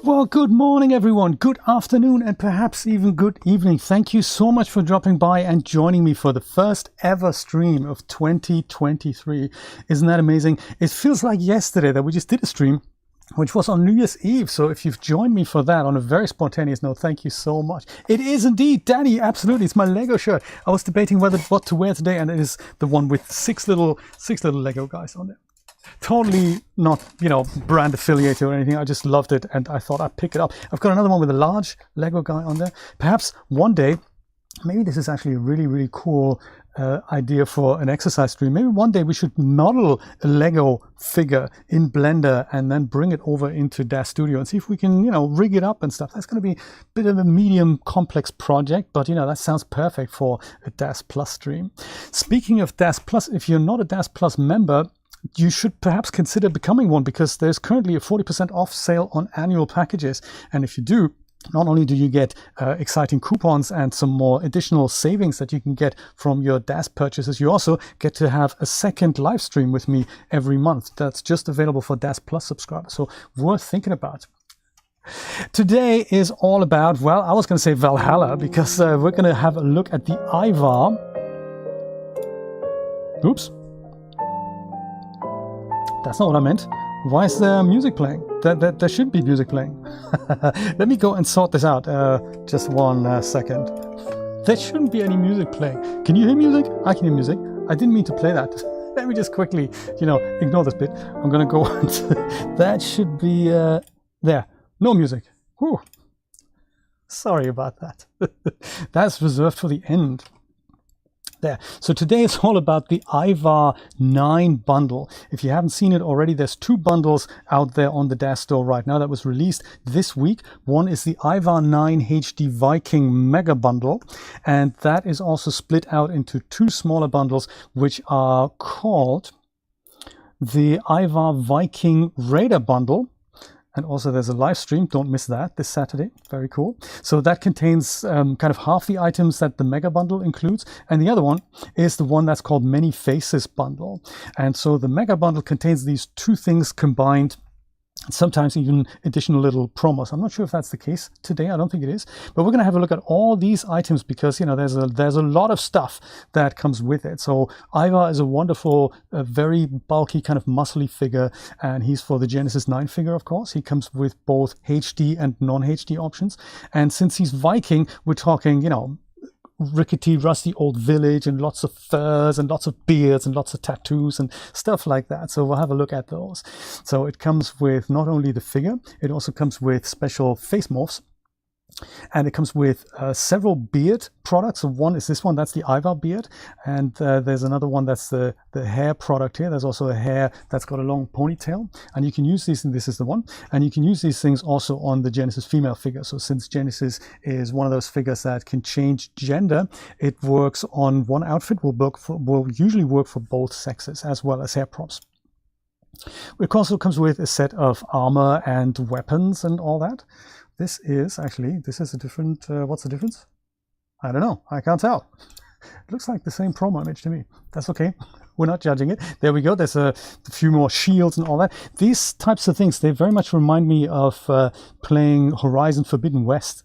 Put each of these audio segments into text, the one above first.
Well, good morning, everyone. Good afternoon, and perhaps even good evening. Thank you so much for dropping by and joining me for the first ever stream of 2023. Isn't that amazing? It feels like yesterday that we just did a stream, which was on New Year's Eve. So if you've joined me for that on a very spontaneous note, thank you so much. It is indeed, Danny, absolutely. It's my Lego shirt. I was debating what to wear today, and it is the one with six little Lego guys on there. Totally not, brand affiliated or anything. I just loved it and I thought I'd pick it up. I've got another one with a large Lego guy on there. Perhaps one day, maybe this is actually a really, really cool idea for an exercise stream. Maybe one day we should model a Lego figure in Blender and then bring it over into Daz Studio and see if we can, rig it up and stuff. That's going to be a bit of a medium complex project, but that sounds perfect for a Daz Plus stream. Speaking of Daz Plus, if you're not a Daz Plus member, you should perhaps consider becoming one, because there's currently a 40% off sale on annual packages. And if you do, not only do you get exciting coupons and some more additional savings that you can get from your Daz purchases, you also get to have a second live stream with me every month. That's just available for Daz Plus subscribers, so worth thinking about. Today is all about, well, I was going to say Valhalla, because we're going to have a look at the Ivar. Oops. That's not what I meant. Why is there music playing? There should be music playing. Let me go and sort this out. Just one second. There shouldn't be any music playing. Can you hear music? I can hear music. I didn't mean to play that. Let me just quickly, ignore this bit. I'm going to go on to... That should be... there. No music. Whew. Sorry about that. That's reserved for the end. There. So today it's all about the Ivar 9 bundle. If you haven't seen it already, there's two bundles out there on the Daz store right now that was released this week. One is the Ivar 9 HD Viking Mega Bundle, and that is also split out into two smaller bundles, which are called the Ivar Viking Raider Bundle. And also there's a live stream, don't miss that, this Saturday. Very cool. So that contains kind of half the items that the Mega Bundle includes. And the other one is the one that's called Many Faces Bundle. And so the Mega Bundle contains these two things combined, sometimes even additional little promos. I'm not sure if that's the case today. I don't think it is. But we're going to have a look at all these items because, there's a lot of stuff that comes with it. So Ivar is a wonderful, very bulky, kind of muscly figure. And he's for the Genesis 9 figure, of course. He comes with both HD and non-HD options. And since he's Viking, we're talking, rickety, rusty old village and lots of furs and lots of beards and lots of tattoos and stuff like that. So we'll have a look at those. So it comes with not only the figure, it also comes with special face morphs. And it comes with several beard products. So one is this one, that's the Ivar beard. And there's another one that's the hair product here. There's also a hair that's got a long ponytail. And you can use these, and this is the one. And you can use these things also on the Genesis female figure. So since Genesis is one of those figures that can change gender, it works on one outfit, will usually work for both sexes, as well as hair props. It also comes with a set of armor and weapons and all that. This is a different, what's the difference? I don't know, I can't tell. It looks like the same promo image to me. That's okay, we're not judging it. There we go, there's a few more shields and all that. These types of things, they very much remind me of playing Horizon Forbidden West.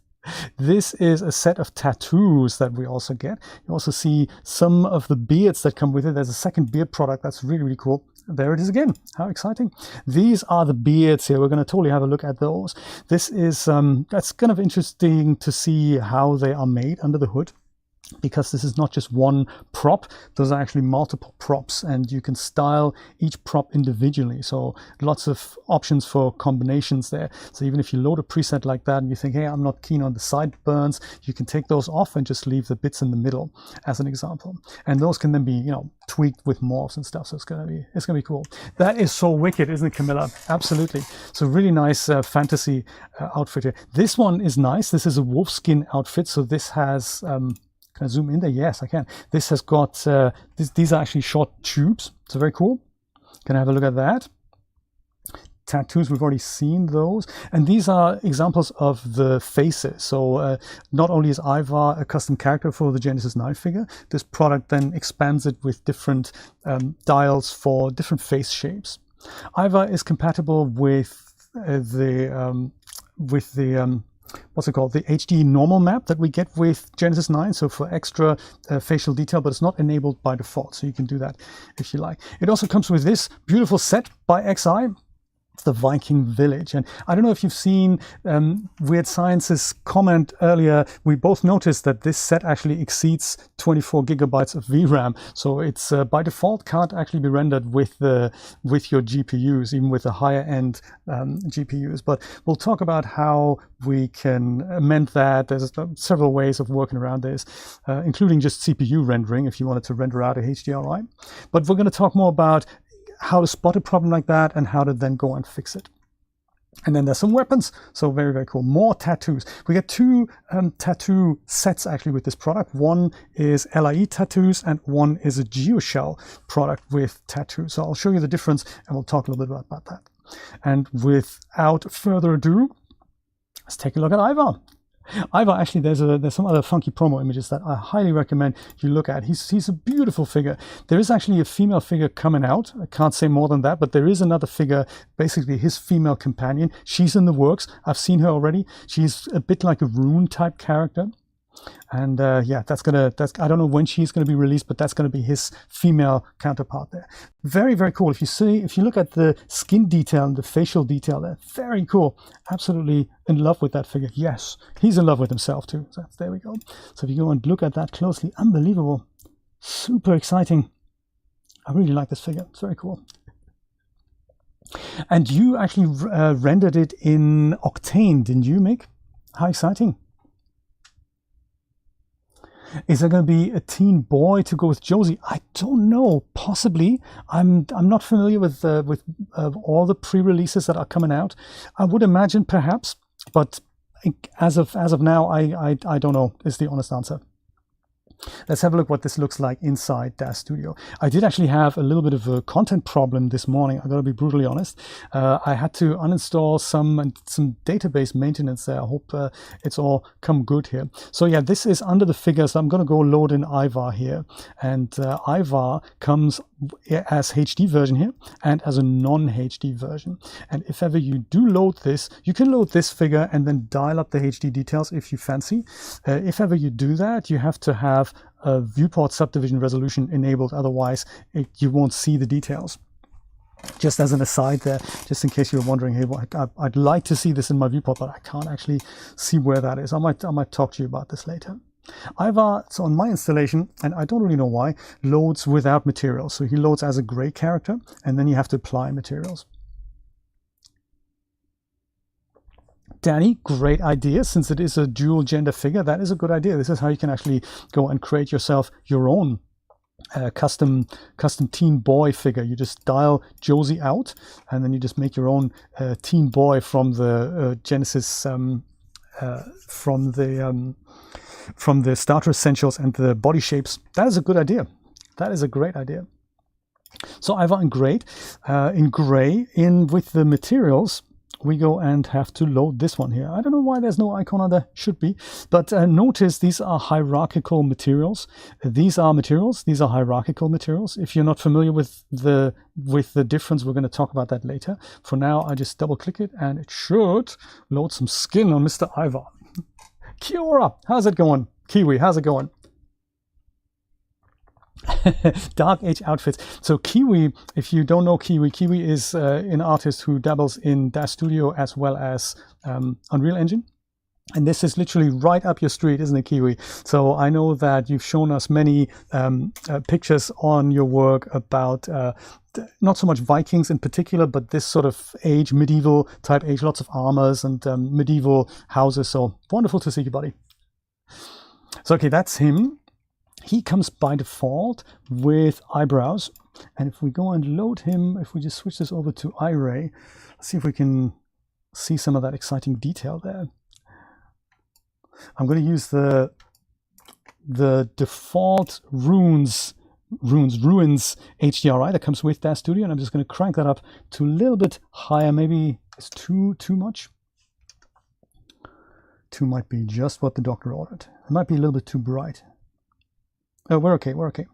This is a set of tattoos that we also get. You also see some of the beards that come with it. There's a second beard product that's really, really cool. There it is again. How exciting. These are the beards here. We're going to totally have a look at those. This is, that's kind of interesting to see how they are made under the hood, because this is not just one prop, those are actually multiple props, and you can style each prop individually. So lots of options for combinations there. So even if you load a preset like that and you think, hey, I'm not keen on the sideburns, you can take those off and just leave the bits in the middle as an example. And those can then be, tweaked with morphs and stuff. So it's gonna be cool. That is so wicked, isn't it, Camilla? Absolutely. So really nice fantasy outfit here. This one is nice. This is a wolfskin outfit. So this has can I zoom in there? Yes, I can. This has got, these are actually short tubes. So very cool. Can I have a look at that? Tattoos, we've already seen those. And these are examples of the faces. So not only is Ivar a custom character for the Genesis 9 figure, this product then expands it with different dials for different face shapes. Ivar is compatible with the what's it called, the HD normal map that we get with Genesis 9, so for extra facial detail, but it's not enabled by default, so you can do that if you like. It also comes with this beautiful set by XI. It's the Viking Village, and I don't know if you've seen Weird Science's comment earlier. We both noticed that this set actually exceeds 24 gigabytes of VRAM, so it's by default can't actually be rendered with your GPUs, even with the higher end GPUs. But we'll talk about how we can amend that. There's several ways of working around this, including just CPU rendering if you wanted to render out a HDRI. But we're going to talk more about how to spot a problem like that and how to then go and fix it. And then there's some weapons, so very, very cool. More tattoos. We get two tattoo sets actually with this product. One is LIE tattoos and one is a Geoshell product with tattoos. So I'll show you the difference and we'll talk a little bit about that. And without further ado, let's take a look at Ivar. Ivar, actually, there's some other funky promo images that I highly recommend you look at. He's a beautiful figure. There is actually a female figure coming out. I can't say more than that, but there is another figure, basically his female companion. She's in the works. I've seen her already. She's a bit like a Rune type character. And yeah, I don't know when she's going to be released, but that's going to be his female counterpart there. Very, very cool. If you look at the skin detail and the facial detail there, very cool. Absolutely in love with that figure. Yes, he's in love with himself too. So there we go. So if you go and look at that closely, unbelievable, super exciting. I really like this figure. It's very cool. And you actually rendered it in Octane, didn't you, Mick? How exciting. Is there going to be a teen boy to go with Josie? I don't know. Possibly. I'm not familiar with all the pre-releases that are coming out. I would imagine perhaps, but as of now, I don't know. Is the honest answer. Let's have a look what this looks like inside Daz Studio. I did actually have a little bit of a content problem this morning. I gotta be brutally honest. I had to uninstall some database maintenance there. I hope it's all come good here. So yeah, this is under the figures. I'm gonna go load in Ivar here, and Ivar comes as HD version here and as a non-HD version. And if ever you do load this, you can load this figure and then dial up the HD details if you fancy. If ever you do that, you have to have a viewport subdivision resolution enabled, otherwise you won't see the details. Just as an aside there, just in case you're wondering, hey, I'd like to see this in my viewport, but I can't actually see where that is. I might talk to you about this later. Ivar, so on my installation, and I don't really know why, loads without materials. So he loads as a gray character, and then you have to apply materials. Danny, great idea. Since it is a dual gender figure, that is a good idea. This is how you can actually go and create yourself your own custom teen boy figure. You just dial Josie out, and then you just make your own teen boy from the Genesis, from the starter essentials and the body shapes. That is a good idea. That is a great idea. So Ivar in gray, with the materials, we go and have to load this one here. I don't know why there's no icon on there. Should be, but notice these are hierarchical materials. These are materials. These are hierarchical materials. If you're not familiar with the difference, we're going to talk about that later. For now, I just double click it and it should load some skin on Mr. Ivar. Kia ora. How's it going? Kiwi, how's it going? Dark Age outfits. So Kiwi, if you don't know Kiwi is an artist who dabbles in Daz Studio as well as Unreal Engine. And this is literally right up your street, isn't it, Kiwi? So I know that you've shown us many pictures on your work about not so much Vikings in particular, but this sort of age, medieval type age, lots of armors and medieval houses. So wonderful to see you, buddy. So okay, that's him. He comes by default with eyebrows. And if we go and load him, if we just switch this over to iRay, let's see if we can see some of that exciting detail there. I'm going to use the default ruins HDRI that comes with Daz Studio, and I'm just going to crank that up to a little bit higher. Maybe it's too much. 2 might be just what the doctor ordered. It might be a little bit too bright. Oh, we're okay. We're okay.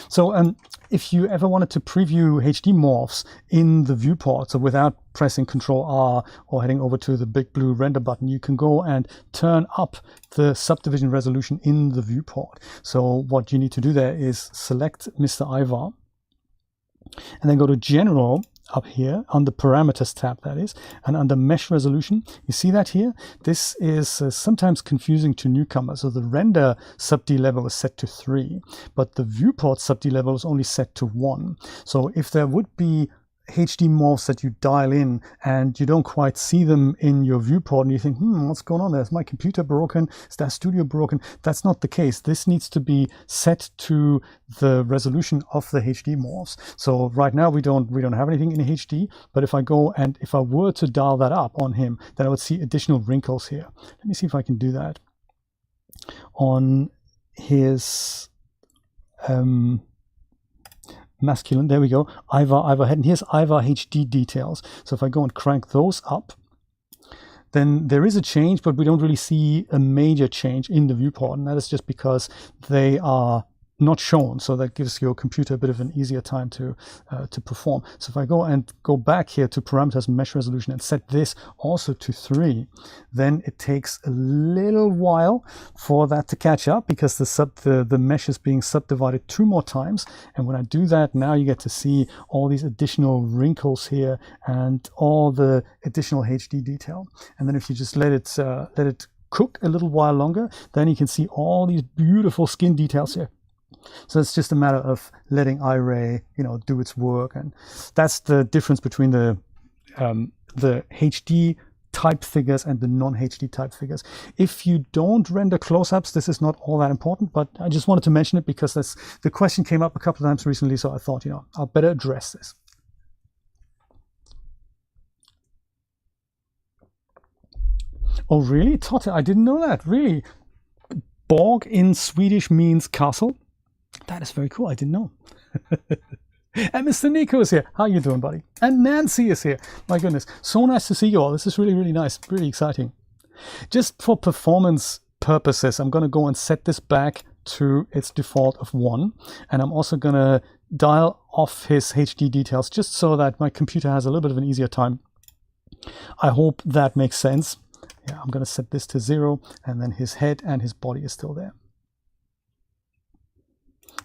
So if you ever wanted to preview HD morphs in the viewport, so without pressing Control R or heading over to the big blue render button, you can go and turn up the subdivision resolution in the viewport. So what you need to do there is select Mr. Ivar and then go to General up here on the Parameters tab, that is, and under Mesh Resolution. You see that here? This is sometimes confusing to newcomers. So the render sub-D level is set to 3, but the viewport sub-D level is only set to 1. So if there would be HD morphs that you dial in and you don't quite see them in your viewport and you think, what's going on there? Is my computer broken? Is Daz Studio broken? That's not the case. This needs to be set to the resolution of the HD morphs. So right now we don't have anything in HD, but if I go and if I were to dial that up on him, then I would see additional wrinkles here. Let me see if I can do that on his masculine. There we go. Ivar head, and here's Ivar HD details. So if I go and crank those up, then there is a change, but we don't really see a major change in the viewport, and that is just because they are not shown. So that gives your computer a bit of an easier time to perform. So if I go back here to Parameters, Mesh Resolution, and set this also to 3, then it takes a little while for that to catch up because the mesh is being subdivided 2 more times. And when I do that, now you get to see all these additional wrinkles here and all the additional HD detail. And then if you just let it cook a little while longer, then you can see all these beautiful skin details here. So it's just a matter of letting iRay, do its work, and that's the difference between the HD type figures and the non-HD type figures. If you don't render close-ups, this is not all that important, but I just wanted to mention it because the question came up a couple of times recently, so I thought, I'll better address this. Oh, really? Totte, I didn't know that. Really? Borg in Swedish means castle? That is very cool. I didn't know. And Mr. Nico is here. How you doing, buddy? And Nancy is here. My goodness. So nice to see you all. This is really, really nice. Really exciting. Just for performance purposes, I'm going to go and set this back to its default of 1. And I'm also going to dial off his HD details just so that my computer has a little bit of an easier time. I hope that makes sense. Yeah, I'm going to set this to 0, and then his head and his body is still there.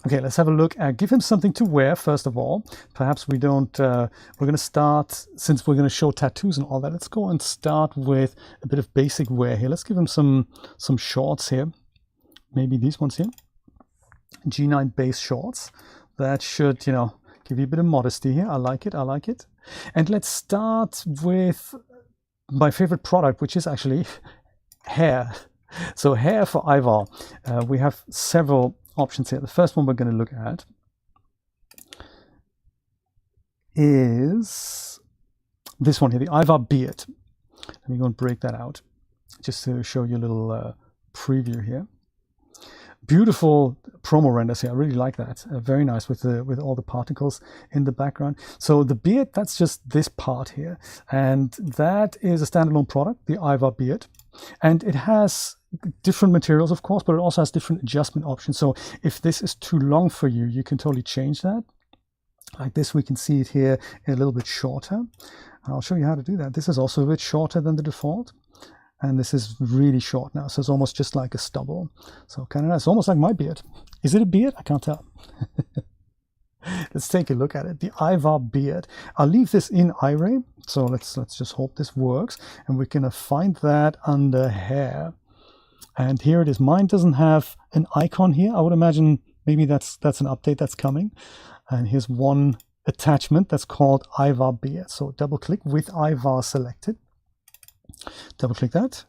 Okay, let's have a look at, give him something to wear first of all. Perhaps we don't, we're going to start, since we're going to show tattoos and all that, let's go and start with a bit of basic wear here. Let's give him some shorts here. Maybe these ones here. G9 base shorts. That should, give you a bit of modesty here. I like it, I like it. And let's start with my favorite product, which is actually hair. So hair for Ivar. We have several options here. The first one we're going to look at is this one here, the Ivar beard. Let me go and break that out just to show you a little preview here. Beautiful promo renders here. I really like that. Very nice with all the particles in the background. So the beard, that's just this part here, and that is a standalone product, the Ivar beard, and it has different materials, of course, but it also has different adjustment options. So if this is too long for you, you can totally change that. Like this, we can see it here a little bit shorter. I'll show you how to do that. This is also a bit shorter than the default, and this is really short now, so it's almost just like a stubble. So kind of nice, almost like my beard. Is it a beard? I can't tell. Let's take a look at it. The Ivar beard. I'll leave this in iRay, so let's just hope this works, and we're gonna find that under hair. And here it is. Mine doesn't have an icon here. I would imagine maybe that's an update that's coming. And here's one attachment that's called Ivar beard. So double click with Ivar selected. Double click that.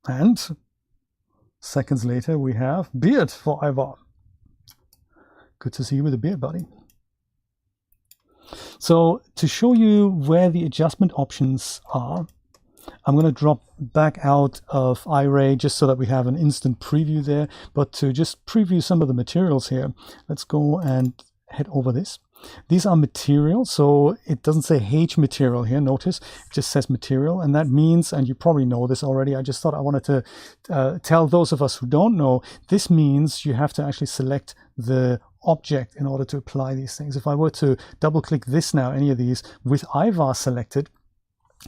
And seconds later we have beard for Ivar. Good to see you with a beard, buddy. So to show you where the adjustment options are, I'm going to drop back out of iRay just so that we have an instant preview there. But to just preview some of the materials here, let's go and head over this. These are materials, so it doesn't say H material here, notice, it just says material, and that means, and you probably know this already, I just thought I wanted to tell those of us who don't know, this means you have to actually select the object in order to apply these things. If I were to double click this now, any of these with Ivar selected,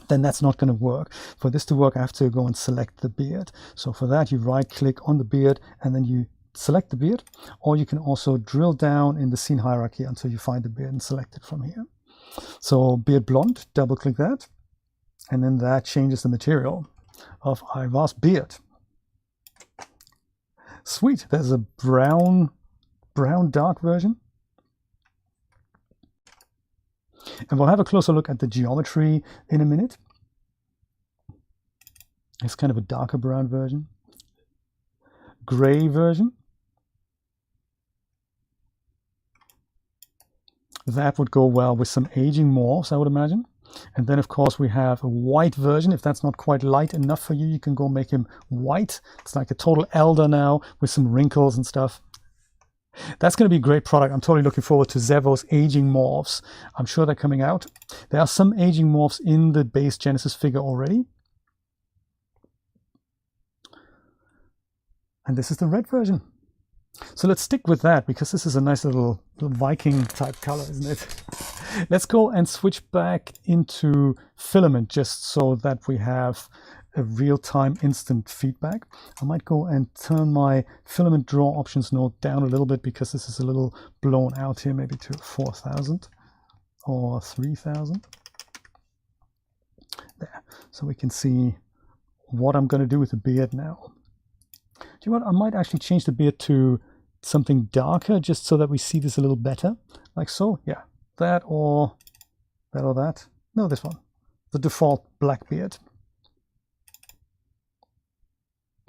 then that's not going to work. For this to work, I have to go and select the beard. So for that, you right click on the beard and then you select the beard, or you can also drill down in the scene hierarchy until you find the beard and select it from here. So beard blonde, double click that, and then that changes the material of Ivar's beard. Sweet, there's a brown dark version. And we'll have a closer look at the geometry in a minute. It's kind of a darker brown version. Gray version. That would go well with some aging morphs, I would imagine. And then, of course, we have a white version. If that's not quite light enough for you, you can go make him white. It's like a total elder now with some wrinkles and stuff. That's going to be a great product. I'm totally looking forward to Zevo's aging morphs. I'm sure they're coming out. There are some aging morphs in the base Genesis figure already. And this is the red version. So let's stick with that because this is a nice little Viking type color, isn't it? Let's go and switch back into filament just so that we have a real-time instant feedback. I might go and turn my filament draw options node down a little bit because this is a little blown out here, maybe to 4000 or 3000. There, so we can see what I'm going to do with the beard now. Do you know what? I might actually change the beard to something darker just so that we see this a little better. Like so, yeah. That or that. No, this one. The default black beard.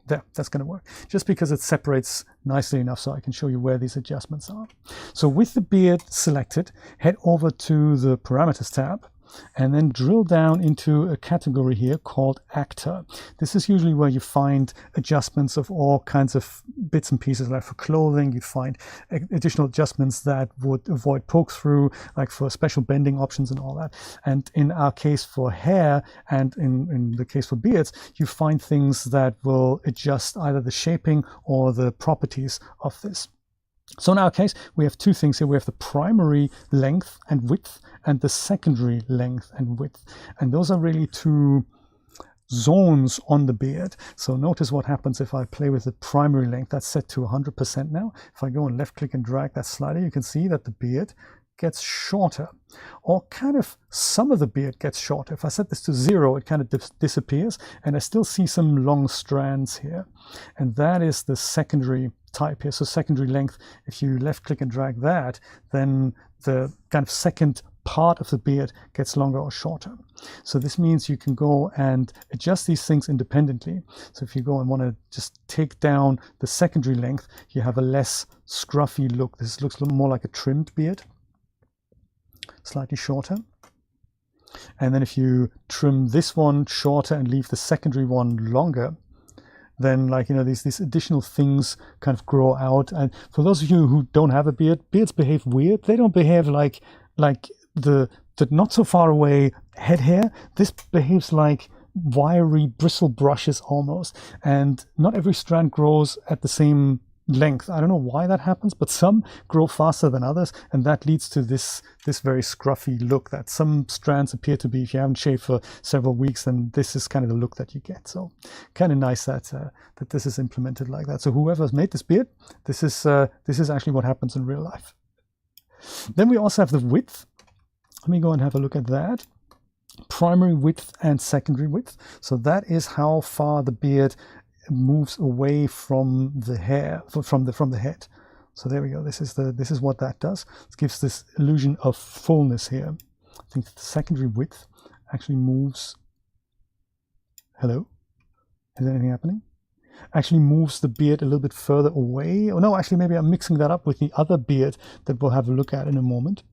There, that's going to work. Just because it separates nicely enough so I can show you where these adjustments are. So with the beard selected, head over to the parameters tab and then drill down into a category here called actor. This is usually where you find adjustments of all kinds of bits and pieces. Like for clothing, you find additional adjustments that would avoid poke through, like for special bending options and all that. And in our case for hair and in the case for beards, you find things that will adjust either the shaping or the properties of this. So in our case, we have two things here. We have the primary length and width and the secondary length and width. And those are really two zones on the beard. So notice what happens if I play with the primary length. That's set to 100% now. If I go and left click and drag that slider, you can see that the beard gets shorter, or kind of some of the beard gets shorter. If I set this to 0, it kind of disappears, and I still see some long strands here. And that is the secondary type here. So secondary length, if you left click and drag that, then the kind of second part of the beard gets longer or shorter. So this means you can go and adjust these things independently. So if you go and want to just take down the secondary length, you have a less scruffy look. This looks a little more like a trimmed beard, slightly shorter. And then if you trim this one shorter and leave the secondary one longer, then, like, you know, these additional things kind of grow out. And for those of you who don't have a beard, beards behave weird. They don't behave like the not so far away head hair. This behaves like wiry bristle brushes almost. And not every strand grows at the same length. I don't know why that happens, but some grow faster than others, and that leads to this very scruffy look that some strands appear to be. If you haven't shaved for several weeks, then this is kind of the look that you get. So kind of nice that that this is implemented like that. So whoever's made this beard, this is actually what happens in real life. Then we also have the width. Let me go and have a look at that. Primary width and secondary width. So that is how far the beard moves away from the hair, from the head. So there we go. This is what that does. It gives this illusion of fullness here. I think the secondary width actually moves. Hello? Is anything happening? Actually moves the beard a little bit further away. Oh no, actually maybe I'm mixing that up with the other beard that we'll have a look at in a moment.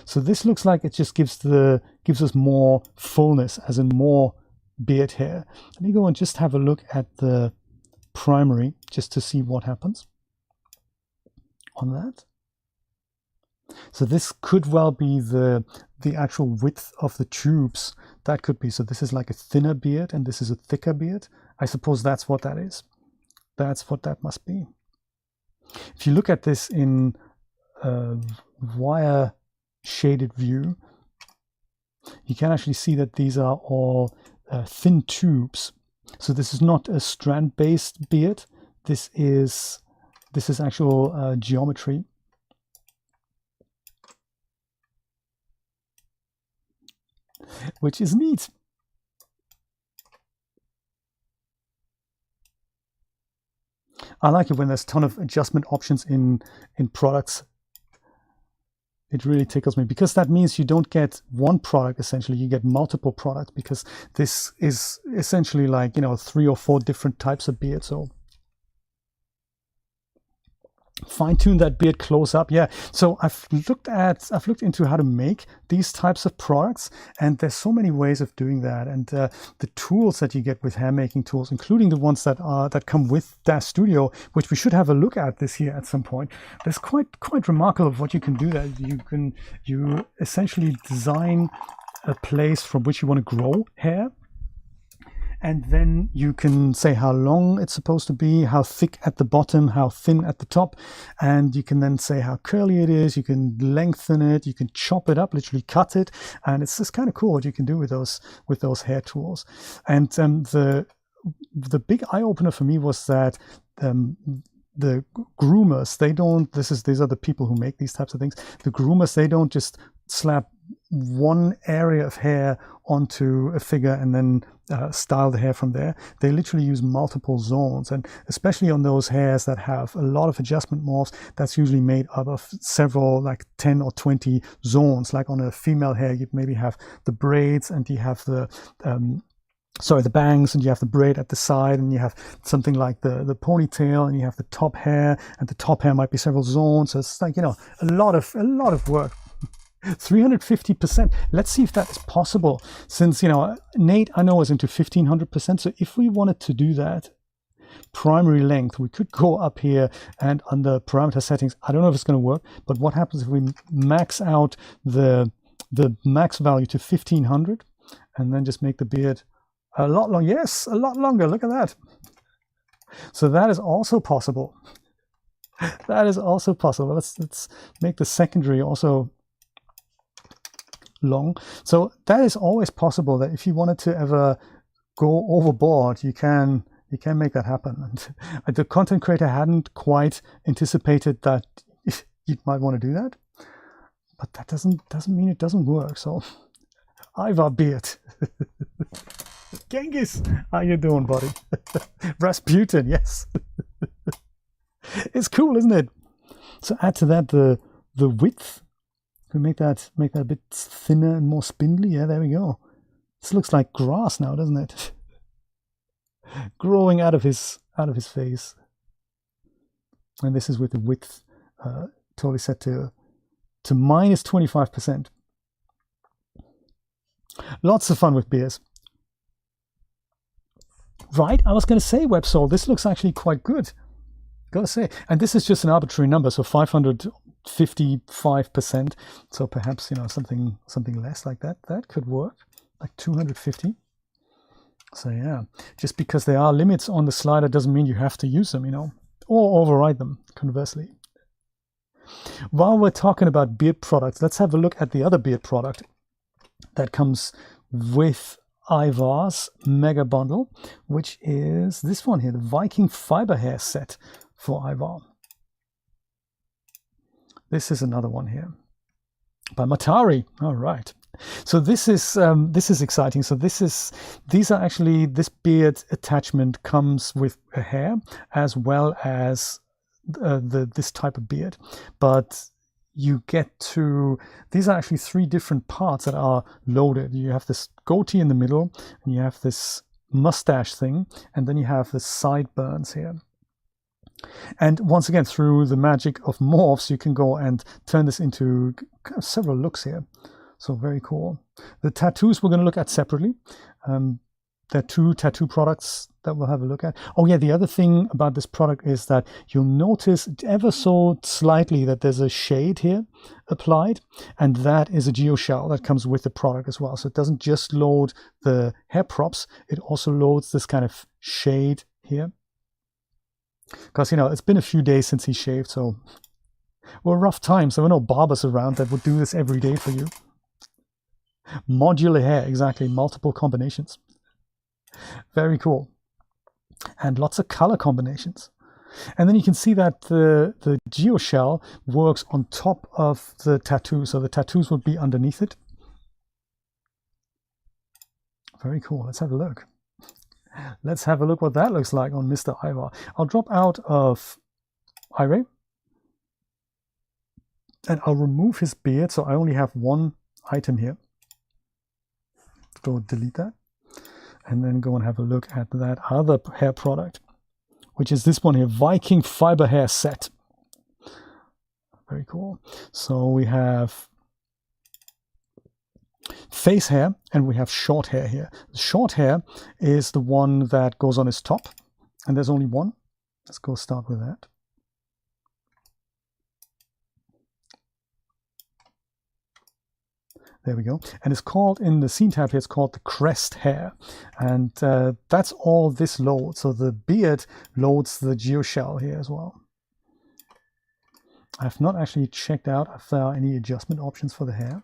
So this looks like it just gives us more fullness, as in more beard hair. Let me go and just have a look at the primary just to see what happens on that. So this could well be the actual width of the tubes. That could be. So this is like a thinner beard and this is a thicker beard. I suppose that's what that is. That's what that must be. If you look at this in wire shaded view, you can actually see that these are all thin tubes. So this is not a strand-based beard. This is actual geometry. Which is neat. I like it when there's a ton of adjustment options in products. It really tickles me, because that means you don't get one product, essentially you get multiple products, because this is essentially like, you know, 3 or 4 different types of beard. So fine-tune that beard close up. Yeah, so I've looked into how to make these types of products, and there's so many ways of doing that, and the tools that you get with hair making tools, including the ones that come with Daz Studio, which we should have a look at this year at some point. There's quite remarkable of what you can do. That you essentially design a place from which you want to grow hair. And then you can say how long it's supposed to be, how thick at the bottom, how thin at the top. And you can then say how curly it is. You can lengthen it. You can chop it up, literally cut it. And it's just kind of cool what you can do with those hair tools. And the big eye opener for me was that the groomers, these are the people who make these types of things. The groomers, they don't just slap one area of hair onto a figure and then style the hair from there. They literally use multiple zones, and especially on those hairs that have a lot of adjustment morphs, that's usually made up of several, like 10 or 20 zones. Like on a female hair, you maybe have the braids, and you have the bangs, and you have the braid at the side, and you have something like the ponytail, and you have the top hair, and the top hair might be several zones. So it's like, you know, a lot of work. 350%. Let's see if that is possible, since, you know, Nate, I know, is into 1500%. So if we wanted to do that primary length, we could go up here and under parameter settings. I don't know if it's going to work, but what happens if we max out the max value to 1500 and then just make the beard a lot longer? Yes, a lot longer. Look at that. So that is also possible. That is also possible. Let's make the secondary also long. So that is always possible, that if you wanted to ever go overboard, you can make that happen. And the content creator hadn't quite anticipated that you might want to do that, but that doesn't mean it doesn't work. So Ivar beard. Genghis, how you doing, buddy? Rasputin, yes. It's cool, isn't it? So add to that the width. We make that a bit thinner and more spindly. Yeah, there we go. This looks like grass now, doesn't it? Growing out of his face. And this is with the width totally set to minus 25%. Lots of fun with beers. Right, I was going to say, WebSoul, this looks actually quite good. Gotta say. And this is just an arbitrary number, so 555%. So perhaps, you know, something less like that. That could work, like 250. So yeah, just because there are limits on the slider doesn't mean you have to use them, you know, or override them, conversely. While we're talking about beard products, let's have a look at the other beard product that comes with Ivar's Mega Bundle, which is this one here, the Viking Fibre hair set for Ivar. This is another one here by Matari. All right. So this is exciting. So this beard attachment comes with a hair as well as this type of beard, but you get to, these are actually 3 different parts that are loaded. You have this goatee in the middle, and you have this mustache thing, and then you have the sideburns here. And once again, through the magic of morphs, you can go and turn this into kind of several looks here. So very cool. The tattoos we're going to look at separately. There are 2 tattoo products that we'll have a look at. Oh yeah, the other thing about this product is that you'll notice ever so slightly that there's a shade here applied, and that is a geoshell that comes with the product as well. So it doesn't just load the hair props, it also loads this kind of shade here. Because, you know, it's been a few days since he shaved, so Well, rough times. There were no barbers around that would do this every day for you. Modular hair, exactly. Multiple combinations. Very cool. And lots of color combinations. And then you can see that the geoshell works on top of the tattoo. So the tattoos would be underneath it. Very cool. Let's have a look. Let's have a look what that looks like on Mr. Ivar. I'll drop out of Ivar. And I'll remove his beard, so I only have one item here. Let's go delete that. And then go and have a look at that other hair product, which is this one here, Viking Fibre hair set. Very cool. So we have face hair and we have short hair here. The short hair is the one that goes on his top, and there's only one. Let's go start with that. There we go. And it's called, in the scene tab here, it's called the crest hair. And that's all this loads. So the beard loads the geoshell here as well. I've not actually checked out if there are any adjustment options for the hair.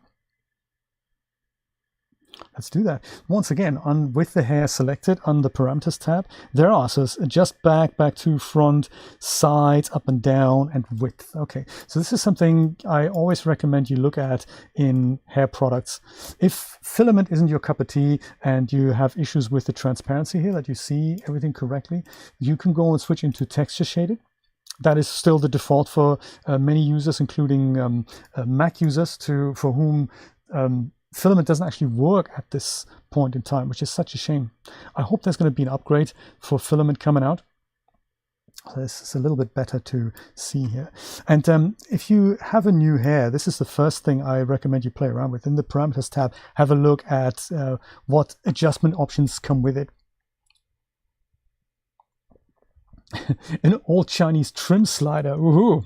Let's do that. Once again, with the hair selected on the parameters tab, there are, so adjust back to front, sides, up and down, and width. Okay, so this is something I always recommend you look at in hair products. If filament isn't your cup of tea and you have issues with the transparency here, that you see everything correctly, you can go and switch into texture shaded. That is still the default for many users, including Mac users, for whom filament doesn't actually work at this point in time, which is such a shame. I hope there's going to be an upgrade for filament coming out. So this is a little bit better to see here. And if you have a new hair, this is the first thing I recommend you play around with. In the parameters tab, have a look at what adjustment options come with it. An old Chinese trim slider. Woohoo!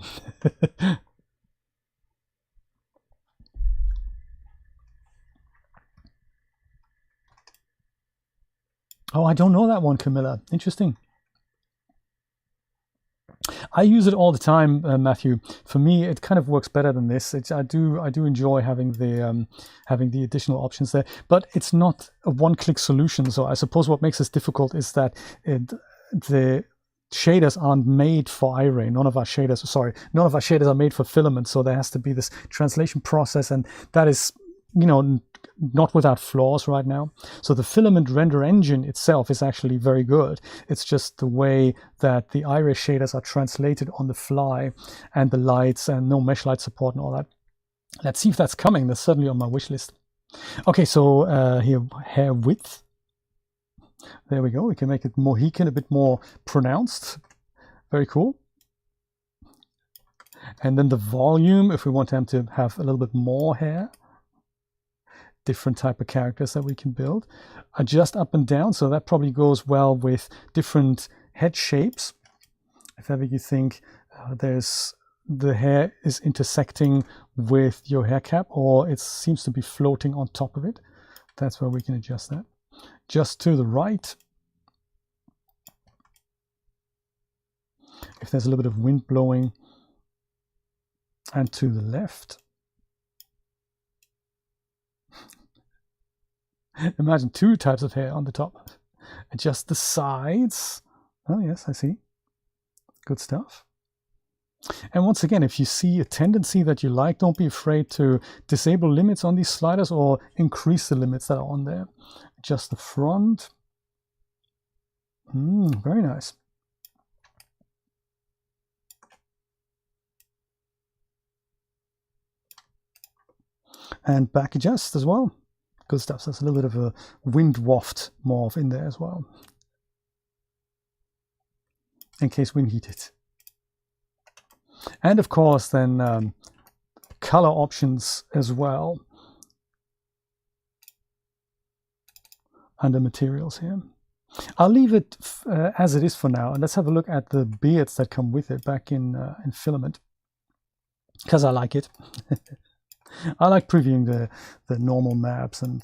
Oh, I don't know that one, Camilla. Interesting. I use it all the time, Matthew. For me, it kind of works better than this. I do enjoy having the additional options there, but it's not a one-click solution. So I suppose what makes this difficult is that the shaders aren't made for Iray. None of our shaders are made for filament. So there has to be this translation process, and that is, you know, not without flaws right now. So the filament render engine itself is actually very good. It's just the way that the Iray shaders are translated on the fly, and the lights, and no mesh light support and all that. Let's see if that's coming. That's certainly on my wish list. Okay, so here, hair width. There we go. We can make it Mohican, a bit more pronounced. Very cool. And then the volume, if we want them to have a little bit more hair. Different type of characters that we can build. Adjust up and down, so that probably goes well with different head shapes. If ever you think the hair is intersecting with your hair cap, or it seems to be floating on top of it, that's where we can adjust that. Just to the right. If there's a little bit of wind blowing, and to the left. Imagine two types of hair on the top. Adjust the sides. Oh yes, I see. Good stuff. And once again, if you see a tendency that you like, don't be afraid to disable limits on these sliders or increase the limits that are on there. Adjust the front. Very nice. And back adjust as well. Good stuff. So that's a little bit of a wind waft morph in there as well, in case wind heated. And of course, then color options as well under materials here. I'll leave it as it is for now, and let's have a look at the beards that come with it back in filament, because I like it. I like previewing the normal maps, and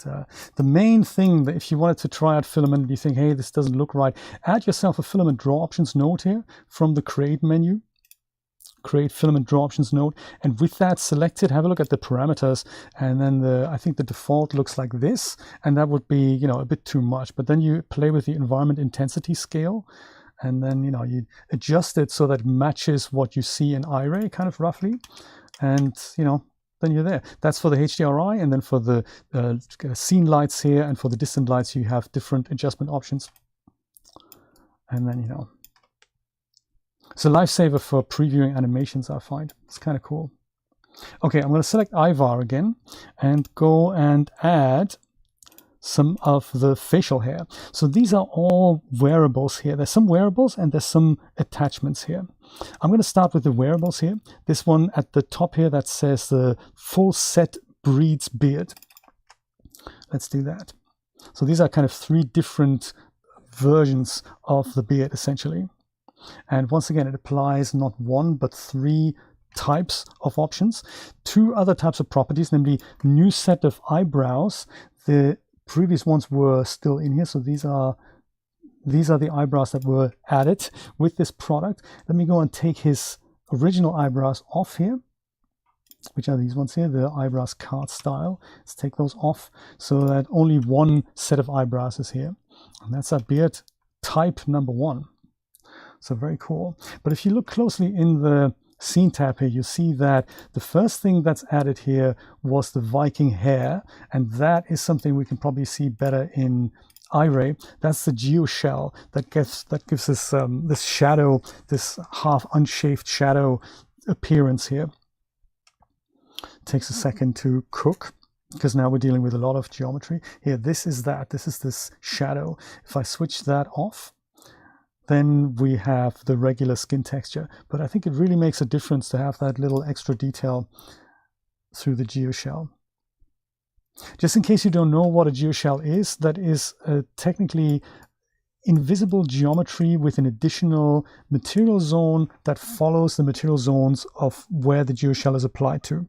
the main thing that if you wanted to try out filament and you think, hey, this doesn't look right, add yourself a filament draw options node here from the create menu. create filament draw options node, and with that selected, have a look at the parameters, and then I think the default looks like this, and that would be, you know, a bit too much. But then you play with the environment intensity scale, and then, you know, you adjust it so that it matches what you see in iRay, kind of roughly, and, you know, then you're there. That's for the HDRI, and then for the scene lights here and for the distant lights, you have different adjustment options. And then, you know, it's a lifesaver for previewing animations, I find. It's kind of cool. Okay, I'm going to select Ivar again and go and add some of the facial hair. So these are all wearables here. There's some wearables and there's some attachments here. I'm going to start with the wearables here. This one at the top here that says the full set breeds beard. Let's do that. So these are kind of 3 different versions of the beard essentially. And once again, it applies not 1 but 3 types of options. 2 other types of properties, namely new set of eyebrows. The previous ones were still in here, so these are the eyebrows that were added with this product. Let me go and take his original eyebrows off here, which are these ones here, the eyebrows card style. Let's take those off so that only 1 set of eyebrows is here, and that's our beard type number 1. So very cool. But if you look closely in the scene tab here, you see that the first thing that's added here was the Viking hair, and that is something we can probably see better in iRay. That's the Geoshell that gives us this shadow, this half unshaved shadow appearance here. Takes a second to cook because now we're dealing with a lot of geometry here. This is this shadow. If I switch that off, then we have the regular skin texture. But I think it really makes a difference to have that little extra detail through the Geoshell. Just in case you don't know what a Geoshell is, that is technically invisible geometry with an additional material zone that follows the material zones of where the Geoshell is applied to.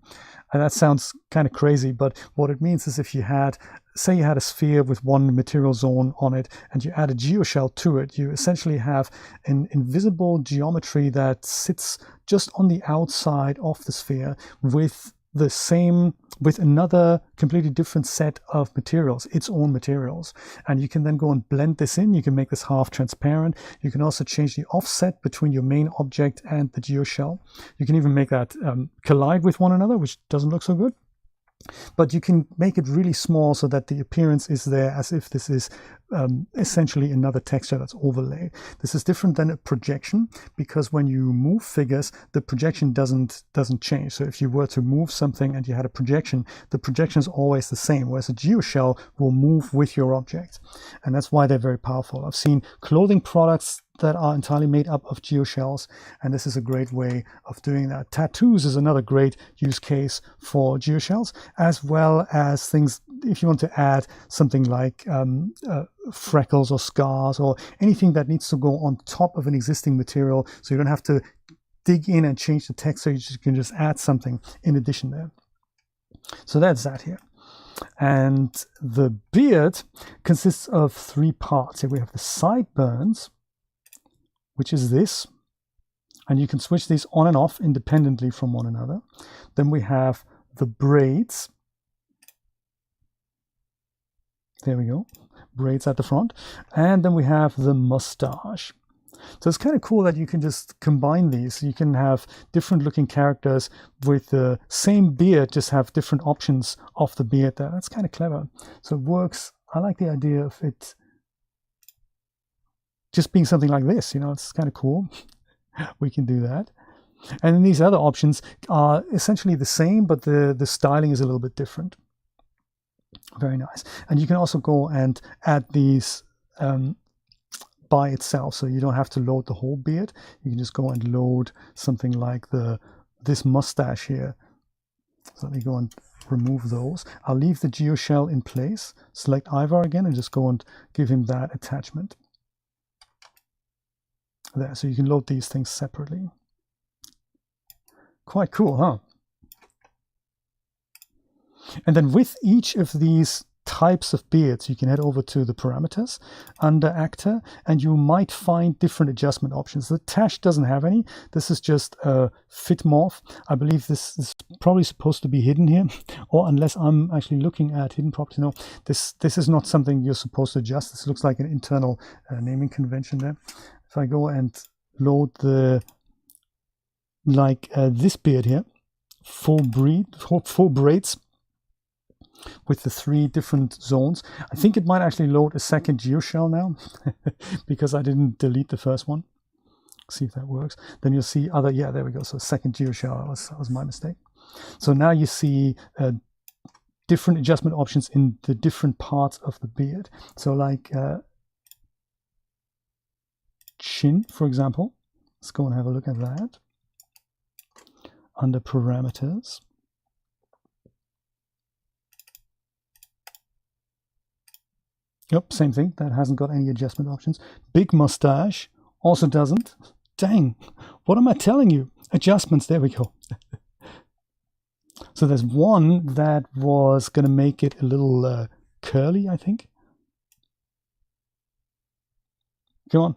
And that sounds kind of crazy, but what it means is if you had, say you had a sphere with 1 material zone on it and you add a Geoshell to it, you essentially have an invisible geometry that sits just on the outside of the sphere with another completely different set of materials, its own materials. And you can then go and blend this in. You can make this half transparent. You can also change the offset between your main object and the Geoshell. You can even make that collide with one another, which doesn't look so good. But you can make it really small so that the appearance is there as if this is essentially another texture that's overlaid. This is different than a projection because when you move figures, the projection doesn't change. So if you were to move something and you had a projection, the projection is always the same, whereas a Geoshell will move with your object. And that's why they're very powerful. I've seen clothing products that are entirely made up of Geoshells, and this is a great way of doing that. Tattoos is another great use case for Geoshells, as well as things if you want to add something like freckles or scars or anything that needs to go on top of an existing material, so you don't have to dig in and change the texture. You can just add something in addition there. So that's that here. And the beard consists of 3 parts. Here we have the sideburns, which is this, and you can switch these on and off independently from one another. Then we have the braids. There we go, braids at the front. And then we have the mustache. So it's kind of cool that you can just combine these. You can have different looking characters with the same beard, just have different options of the beard there. That's kind of clever. So it works. I like the idea of it just being something like this, you know, it's kind of cool. We can do that. And then these other options are essentially the same, but the styling is a little bit different. Very nice. And you can also go and add these by itself, so you don't have to load the whole beard. You can just go and load something like this mustache here. So let me go and remove those. I'll leave the Geoshell in place, select Ivar again, and just go and give him that attachment. There, so you can load these things separately. Quite cool, huh? And then with each of these types of beards, you can head over to the parameters under actor, and you might find different adjustment options. The Tash doesn't have any. This is just a fit morph. I believe this is probably supposed to be hidden here, or unless I'm actually looking at hidden properties. No, this is not something you're supposed to adjust. This looks like an internal naming convention there. If I go and load the this beard here, full braids with the 3 different zones. I think it might actually load a second geoshell now because I didn't delete the first one. See if that works. Then you'll see other, yeah, there we go. So second geoshell, that was my mistake. So now you see different adjustment options in the different parts of the beard. So like chin, for example. Let's go and have a look at that. Under parameters. Yep, same thing. That hasn't got any adjustment options. Big mustache also doesn't. Dang, what am I telling you? Adjustments, there we go. So there's one that was going to make it a little curly, I think. Come on.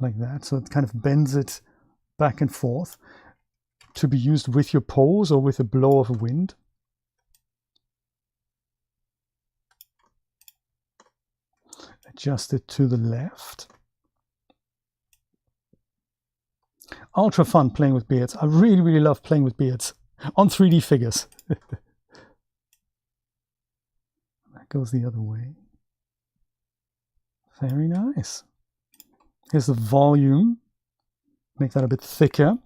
Like that. So it kind of bends it back and forth to be used with your pose or with a blow of wind. Adjust it to the left. Ultra fun playing with beards. I really, really love playing with beards on 3D figures. That goes the other way. Very nice. Here's the volume. Make that a bit thicker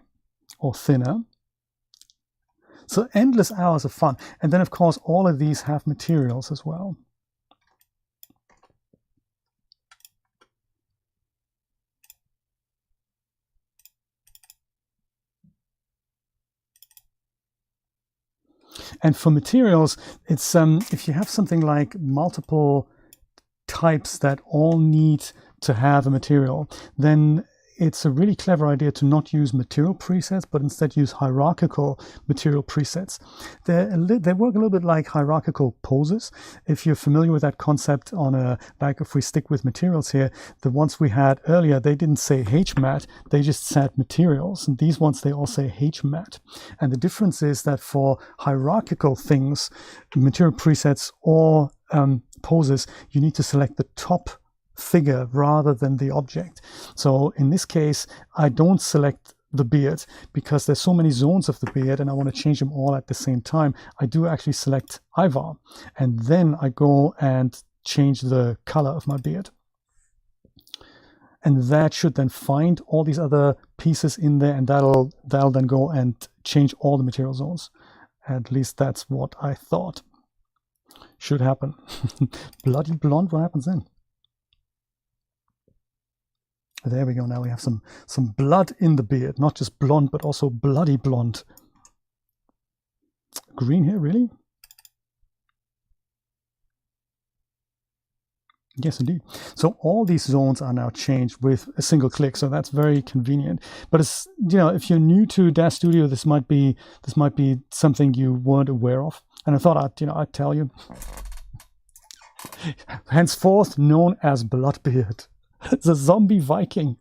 or thinner. So endless hours of fun. And then, of course, all of these have materials as well. And for materials, it's if you have something like multiple types that all need to have a material, then it's a really clever idea to not use material presets, but instead use hierarchical material presets. They work a little bit like hierarchical poses. If you're familiar with that concept on like if we stick with materials here, the ones we had earlier, they didn't say HMAT, they just said materials. And these ones, they all say HMAT. And the difference is that for hierarchical things, material presets or poses, you need to select the top figure rather than the object. So in this case, I don't select the beard because there's so many zones of the beard and I want to change them all at the same time. I do actually select Ivar, and then I go and change the color of my beard. And that should then find all these other pieces in there, and that'll then go and change all the material zones. At least that's what I thought should happen. Bloody blonde, what happens then? There we go. Now we have some blood in the beard, not just blonde, but also bloody blonde. Green here, really? Yes, indeed. So all these zones are now changed with a single click, so that's very convenient. But it's, you know, if you're new to Daz Studio, this might be something you weren't aware of, and I thought I'd tell you. Henceforth known as Bloodbeard. The zombie Viking.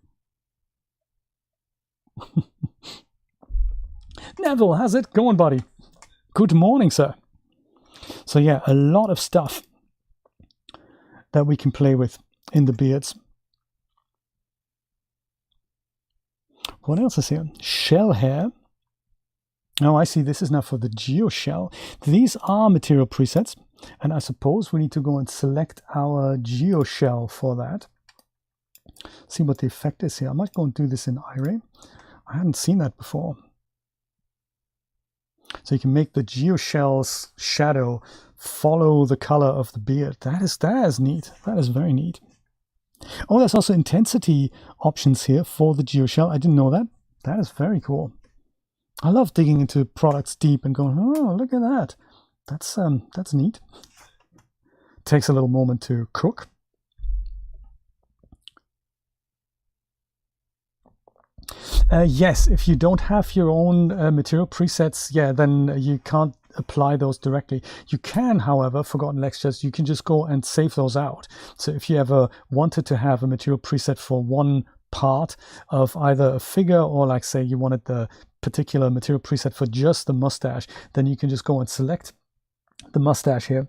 Neville, how's it going, buddy? Good morning, sir. So yeah, a lot of stuff that we can play with in the beards. What else is here? Shell hair. Oh, I see. This is now for the geoshell. These are material presets, and I suppose we need to go and select our geoshell for that. See what the effect is here. I might go and do this in Iray. I hadn't seen that before. So you can make the geoshell's shadow follow the color of the beard. That is neat. That is very neat. Oh, there's also intensity options here for the geoshell. I didn't know that. That is very cool. I love digging into products deep and going, oh, look at that. That's neat. Takes a little moment to cook. Yes, if you don't have your own material presets, yeah, then you can't apply those directly. You can, however, Forgotten Lectures, you can just go and save those out. So if you ever wanted to have a material preset for one part of either a figure, or like say you wanted the particular material preset for just the mustache, then you can just go and select the mustache here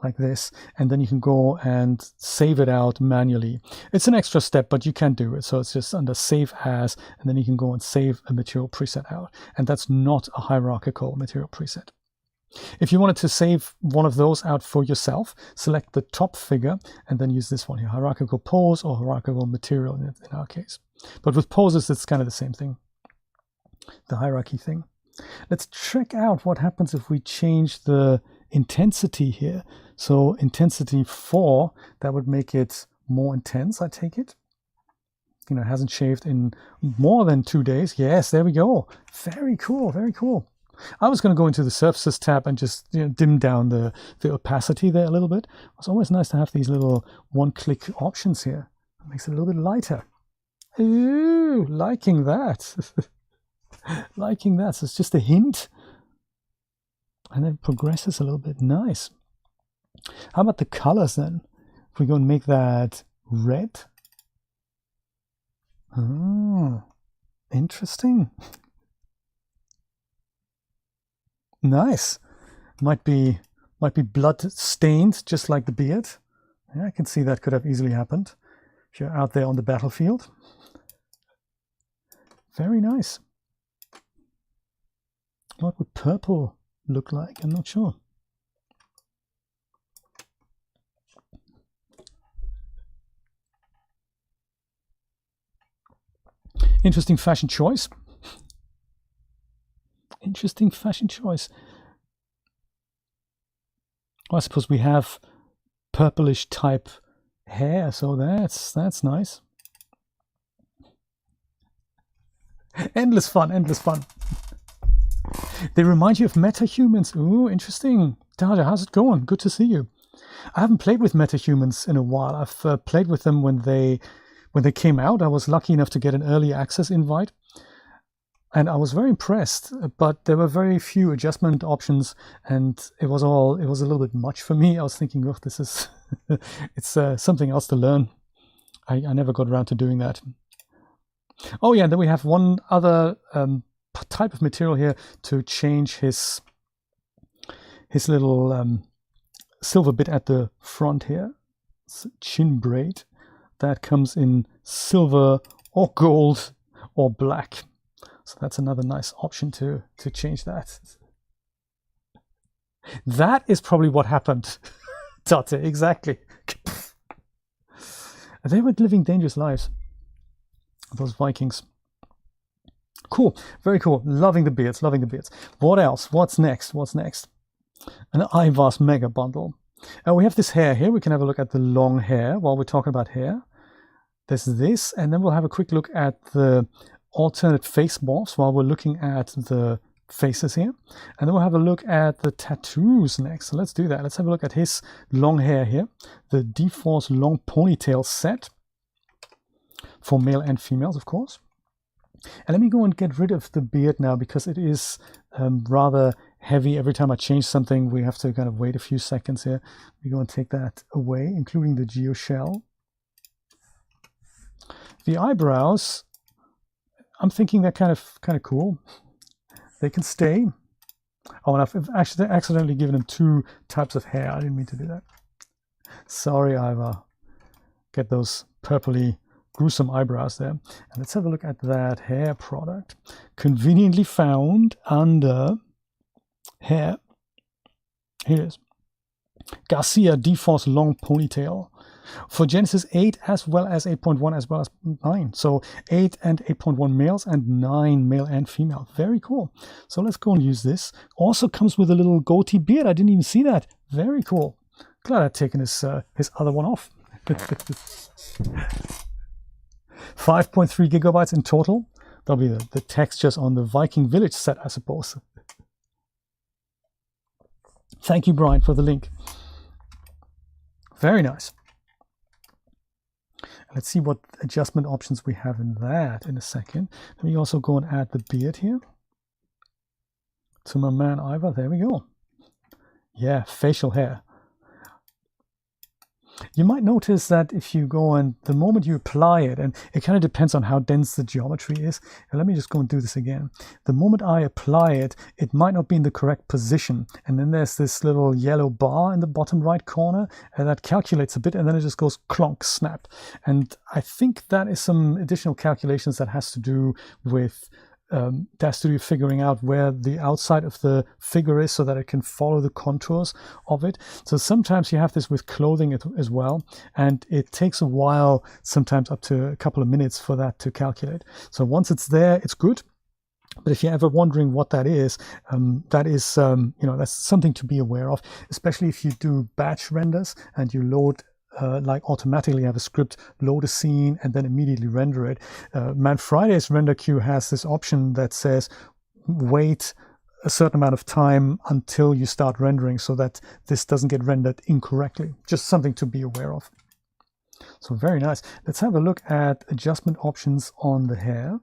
like this, and then you can go and save it out manually. It's an extra step, but you can do it. So it's just under Save As, and then you can go and save a material preset out, and that's not a hierarchical material preset. If you wanted to save one of those out for yourself, select the top figure and then use this one here, hierarchical pose or hierarchical material in our case. But with poses, it's kind of the same thing, the hierarchy thing. Let's check out what happens if we change the intensity here. So intensity 4, that would make it more intense, I take it. You know, it hasn't shaved in more than 2 days. Yes, there we go. Very cool, very cool. I was going to go into the surfaces tab and just, you know, dim down the opacity there a little bit. It's always nice to have these little one-click options here. It makes it a little bit lighter. Ooh, liking that. Liking that. So it's just a hint. And then it progresses a little bit. Nice. How about the colors then? If we go and make that red. Oh, interesting. Nice. Might be blood stained, just like the beard. Yeah, I can see that could have easily happened if you're out there on the battlefield. Very nice. What would purple look like? I'm not sure. Interesting fashion choice. Interesting fashion choice. Well, I suppose we have purplish type hair, so that's nice. Endless fun, endless fun. They remind you of metahumans. Ooh, interesting. Daja, how's it going? Good to see you. I haven't played with metahumans in a while. I've played with them when they came out. I was lucky enough to get an early access invite, and I was very impressed. But there were very few adjustment options, and it was a little bit much for me. I was thinking, oh, this is it's something else to learn. I never got around to doing that. Oh yeah, and then we have one other type of material here to change his little silver bit at the front here. It's chin braid that comes in silver or gold or black. So that's another nice option to change that. That is probably what happened. Tate, exactly. They were living dangerous lives, those Vikings. Cool, very cool. Loving the beards, loving the beards. What else? What's next? What's next? An Ivar's Mega Bundle. We have this hair here. We can have a look at the long hair while we're talking about hair. There's this, and then we'll have a quick look at the alternate face morphs while we're looking at the faces here. And then we'll have a look at the tattoos next. So let's do that. Let's have a look at his long hair here. The D-Force long ponytail set for male and females, of course. And let me go and get rid of the beard now, because it is rather heavy. Every time I change something, we have to kind of wait a few seconds here. We go and take that away, including the Geoshell. The eyebrows, I'm thinking they're kind of cool. They can stay. Oh, and I've actually accidentally given him 2 types of hair. I didn't mean to do that. Sorry, Ivar. Get those purpley gruesome eyebrows there. And let's have a look at that hair product. Conveniently found under hair. Here it is. Garcia D-Force long ponytail for Genesis 8 as well as 8.1 as well as 9. So 8 and 8.1 males and 9 male and female. Very cool. So let's go and use this. Also comes with a little goatee beard. I didn't even see that. Very cool. Glad I'd taken his other one off. 5.3 gigabytes in total. That'll be the textures on the Viking Village set, I suppose. Thank you, Brian, for the link. Very nice. Let's see what adjustment options we have in that in a second. Let me also go and add the beard here to my man Ivar. There we go. Yeah, facial hair. You might notice that if you go and the moment you apply it, and it kind of depends on how dense the geometry is. And let me just go and do this again. The moment I apply it, it might not be in the correct position. And then there's this little yellow bar in the bottom right corner, and that calculates a bit, and then it just goes clonk, snap. And I think that is some additional calculations that has to do with Daz Studio figuring out where the outside of the figure is so that it can follow the contours of it. So sometimes you have this with clothing as well, and it takes a while, sometimes up to a couple of minutes for that to calculate. So once it's there, it's good. But if you're ever wondering what that is, that's something to be aware of, especially if you do batch renders and you load like automatically have a script load a scene and then immediately render it. Man Friday's render queue has this option that says wait a certain amount of time until you start rendering so that this doesn't get rendered incorrectly. Just something to be aware of. So very nice. Let's have a look at adjustment options on the hair.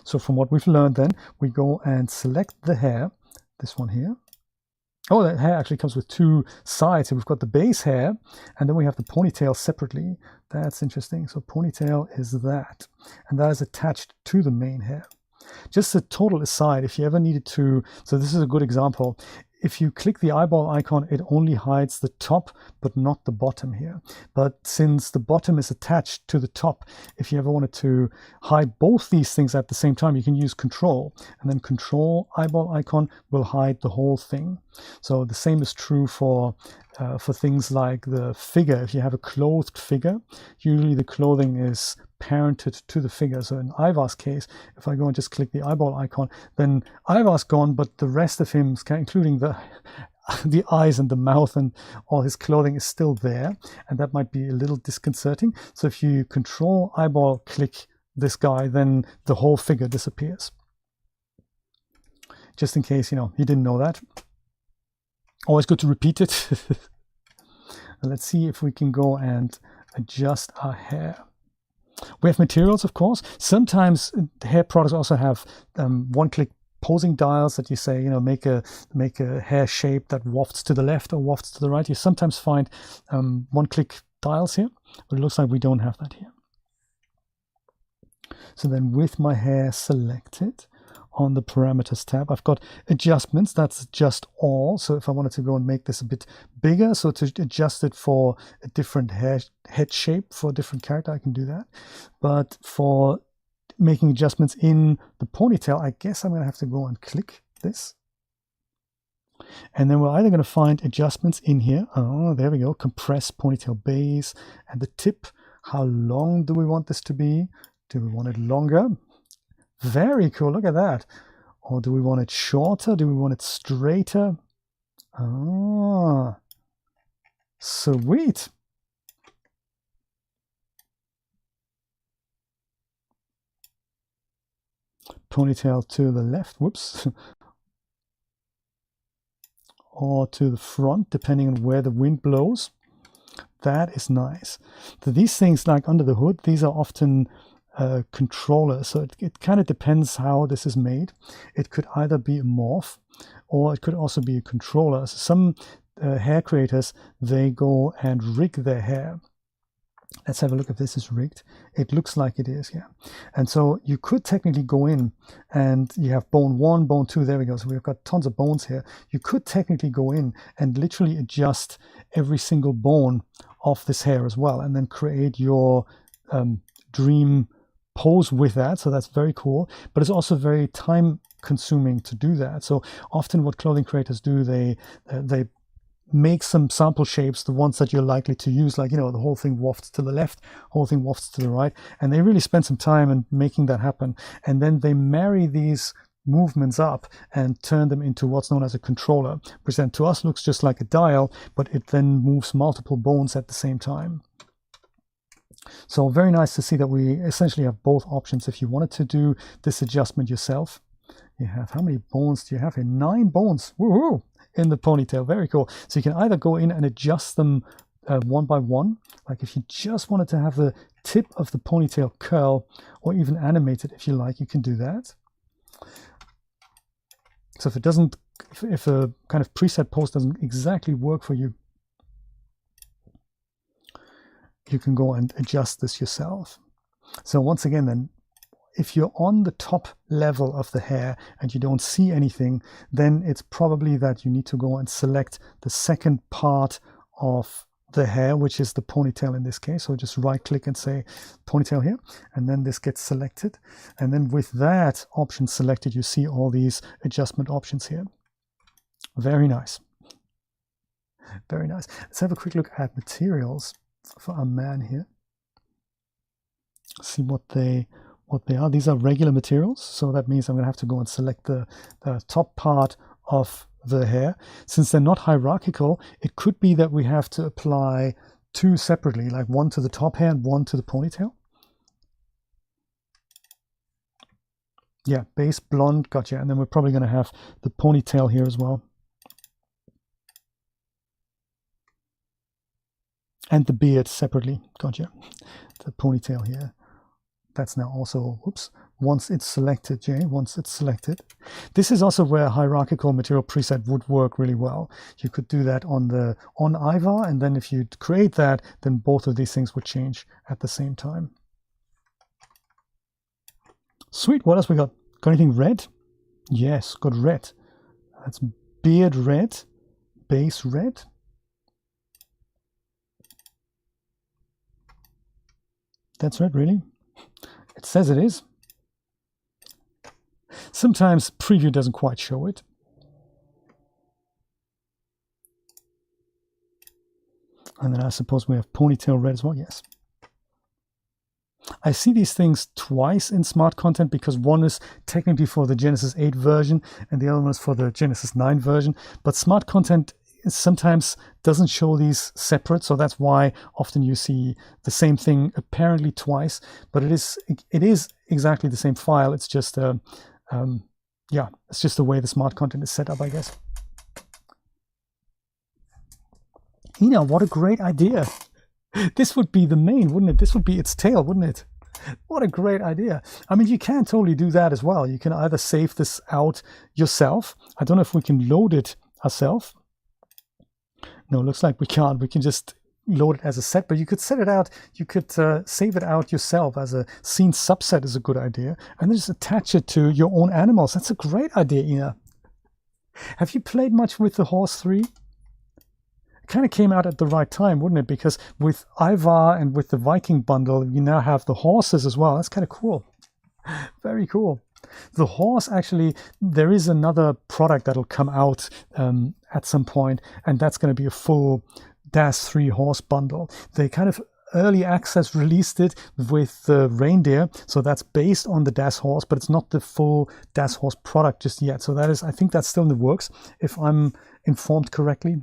So from what we've learned then, we go and select the hair, this one here. Oh, that hair actually comes with two sides. So we've got the base hair, and then we have the ponytail separately. That's interesting. So ponytail is that, and that is attached to the main hair. Just a total aside, if you ever needed to, so this is a good example. If you click the eyeball icon, it only hides the top, but not the bottom here. But since the bottom is attached to the top, if you ever wanted to hide both these things at the same time, you can use Control, and then Control eyeball icon will hide the whole thing. So the same is true for things like the figure. If you have a clothed figure, usually the clothing is parented to the figure. So in Ivar's case, if I go and just click the eyeball icon, then Ivar's gone, but the rest of him, including the eyes and the mouth and all his clothing, is still there, and that might be a little disconcerting. So if you Control eyeball click this guy, then the whole figure disappears. Just in case, you didn't know that. Always good to repeat it. Let's see if we can go and adjust our hair. We have materials, of course. Sometimes hair products also have one-click posing dials that you say, make a hair shape that wafts to the left or wafts to the right. You sometimes find one-click dials here, but it looks like we don't have that here. So then with my hair selected, on the parameters tab, I've got adjustments. That's adjust all. So if I wanted to go and make this a bit bigger, so to adjust it for a different head shape for a different character, I can do that. But for making adjustments in the ponytail, I guess I'm going to have to go and click this. And then we're either going to find adjustments in here. Oh, there we go. Compress ponytail base and the tip. How long do we want this to be? Do we want it longer? Very cool, look at that. Or do we want it shorter? Do we want it straighter? Ah, sweet. Ponytail to the left, whoops. Or to the front, depending on where the wind blows. That is nice. So these things, like under the hood, these are often controller, so it kind of depends how this is made. It could either be a morph or it could also be a controller. So some hair creators, they go and rig their hair. Let's have a look if this is rigged. It looks like it is, yeah. And so you could technically go in and you have bone 1, bone 2, there we go. So we've got tons of bones here. You could technically go in and literally adjust every single bone of this hair as well, and then create your dream pose with that. So that's very cool, but it's also very time consuming to do that. So often what clothing creators do, they make some sample shapes, the ones that you're likely to use, like, the whole thing wafts to the left, whole thing wafts to the right, and they really spend some time in making that happen. And then they marry these movements up and turn them into what's known as a controller, which then to us looks just like a dial, but it then moves multiple bones at the same time. So very nice to see that we essentially have both options. If you wanted to do this adjustment yourself, you have, how many bones do you have here? 9 bones, woohoo, in the ponytail. Very cool. So you can either go in and adjust them one by one, like if you just wanted to have the tip of the ponytail curl, or even animate it if you like, you can do that. So if it doesn't, if a kind of preset pose doesn't exactly work for you, you can go and adjust this yourself. So once again then, if you're on the top level of the hair and you don't see anything, then it's probably that you need to go and select the second part of the hair, which is the ponytail in this case. So just right click and say ponytail here, and then this gets selected. And then with that option selected, you see all these adjustment options here. Very nice. Very nice. Let's have a quick look at materials for our man here. See what they are. These are regular materials, so that means I'm going to have to go and select the top part of the hair. Since they're not hierarchical, it could be that we have to apply two separately, like one to the top hair and one to the ponytail. Yeah, base blonde, gotcha. And then we're probably going to have the ponytail here as well. And the beard separately, gotcha. The ponytail here. That's now also, whoops, once it's selected, Jay, once it's selected. This is also where hierarchical material preset would work really well. You could do that on Ivar, and then if you create that, then both of these things would change at the same time. Sweet, what else we got? Got anything red? Yes, got red. That's beard red, base red. That's red, really? It says it is. Sometimes preview doesn't quite show it. And then I suppose we have ponytail red as well, yes. I see these things twice in smart content because one is technically for the Genesis 8 version and the other one is for the Genesis 9 version. But smart content sometimes doesn't show these separate, so that's why often you see the same thing apparently twice, but it is exactly the same file. It's just yeah, it's just the way the smart content is set up, I guess. Ina, what a great idea. This would be the mane, wouldn't it? This would be its tail, wouldn't it? What a great idea. I mean, you can totally do that as well. You can either save this out yourself. I don't know if we can load it ourselves. No, it looks like we can't. We can just load it as a set, but you could set it out. You could save it out yourself as a scene subset is a good idea. And then just attach it to your own animals. That's a great idea, Ina. Have you played much with the Horse 3? It kind of came out at the right time, wouldn't it? Because with Ivar and with the Viking bundle, you now have the horses as well. That's kind of cool. Very cool. The horse, actually, there is another product that'll come out at some point, and that's going to be a full Daz 3 horse bundle. They kind of early access released it with the reindeer, so that's based on the Daz horse, but it's not the full Daz horse product just yet. So that is, I think that's still in the works, if I'm informed correctly.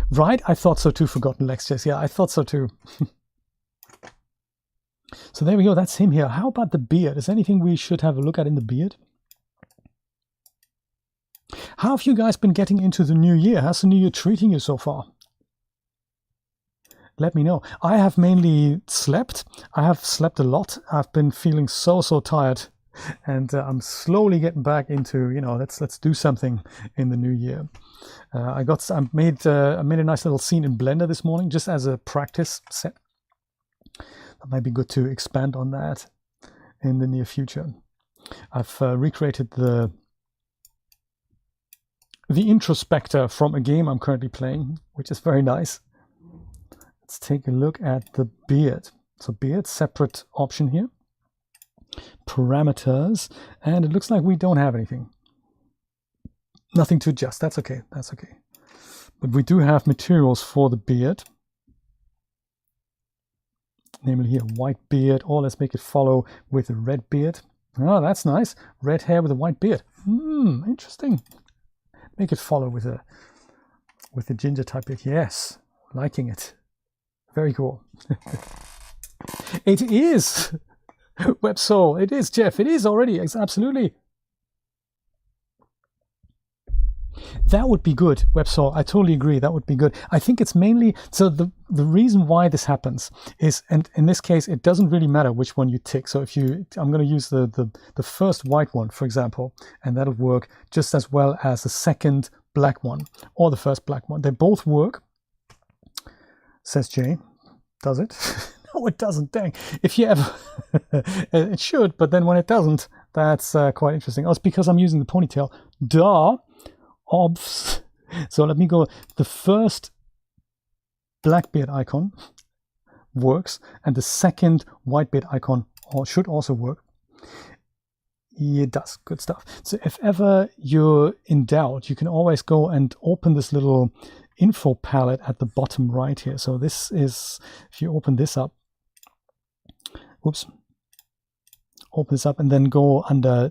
Right, I thought so too, Forgotten Lectures. Yeah, I thought so too. So there we go, that's him here. How about the beard? Is there anything we should have a look at in the beard? How have you guys been getting into the new year? How's the new year treating you so far? Let me know. I have mainly slept. I have slept a lot. I've been feeling so tired. And I'm slowly getting back into, you know, let's do something in the new year. I made a nice little scene in Blender this morning, just as a practice set. That might be good to expand on that in the near future. I've recreated the introspector from a game I'm currently playing, which is very nice. Let's take a look at the beard. So beard, separate option here. Parameters, and it looks like we don't have anything. Nothing to adjust. That's okay. That's okay. But we do have materials for the beard. Namely here, white beard, or let's make it follow with a red beard. Oh, that's nice. Red hair with a white beard. Interesting. Make it follow with a ginger type beard. Yes, liking it. Very cool. It is! WebSoul, it is, Jeff, it is already, absolutely. That would be good, WebSoul. I totally agree. That would be good. I think it's mainly, so the reason why this happens is, and in this case, it doesn't really matter which one you tick. So if you, I'm going to use the first white one, for example, and that'll work just as well as the second black one or the first black one. They both work, says Jay. Does it? No, it doesn't. Dang. If you ever, it should, but then when it doesn't, that's quite interesting. Oh, it's because I'm using the ponytail. Duh. Obs. So let me go. The first Blackbeard icon works, and the second Whitebeard icon should also work. It does. Good stuff. So if ever you're in doubt, you can always go and open this little info palette at the bottom right here. So this is, if you open this up, oops, open this up and then go under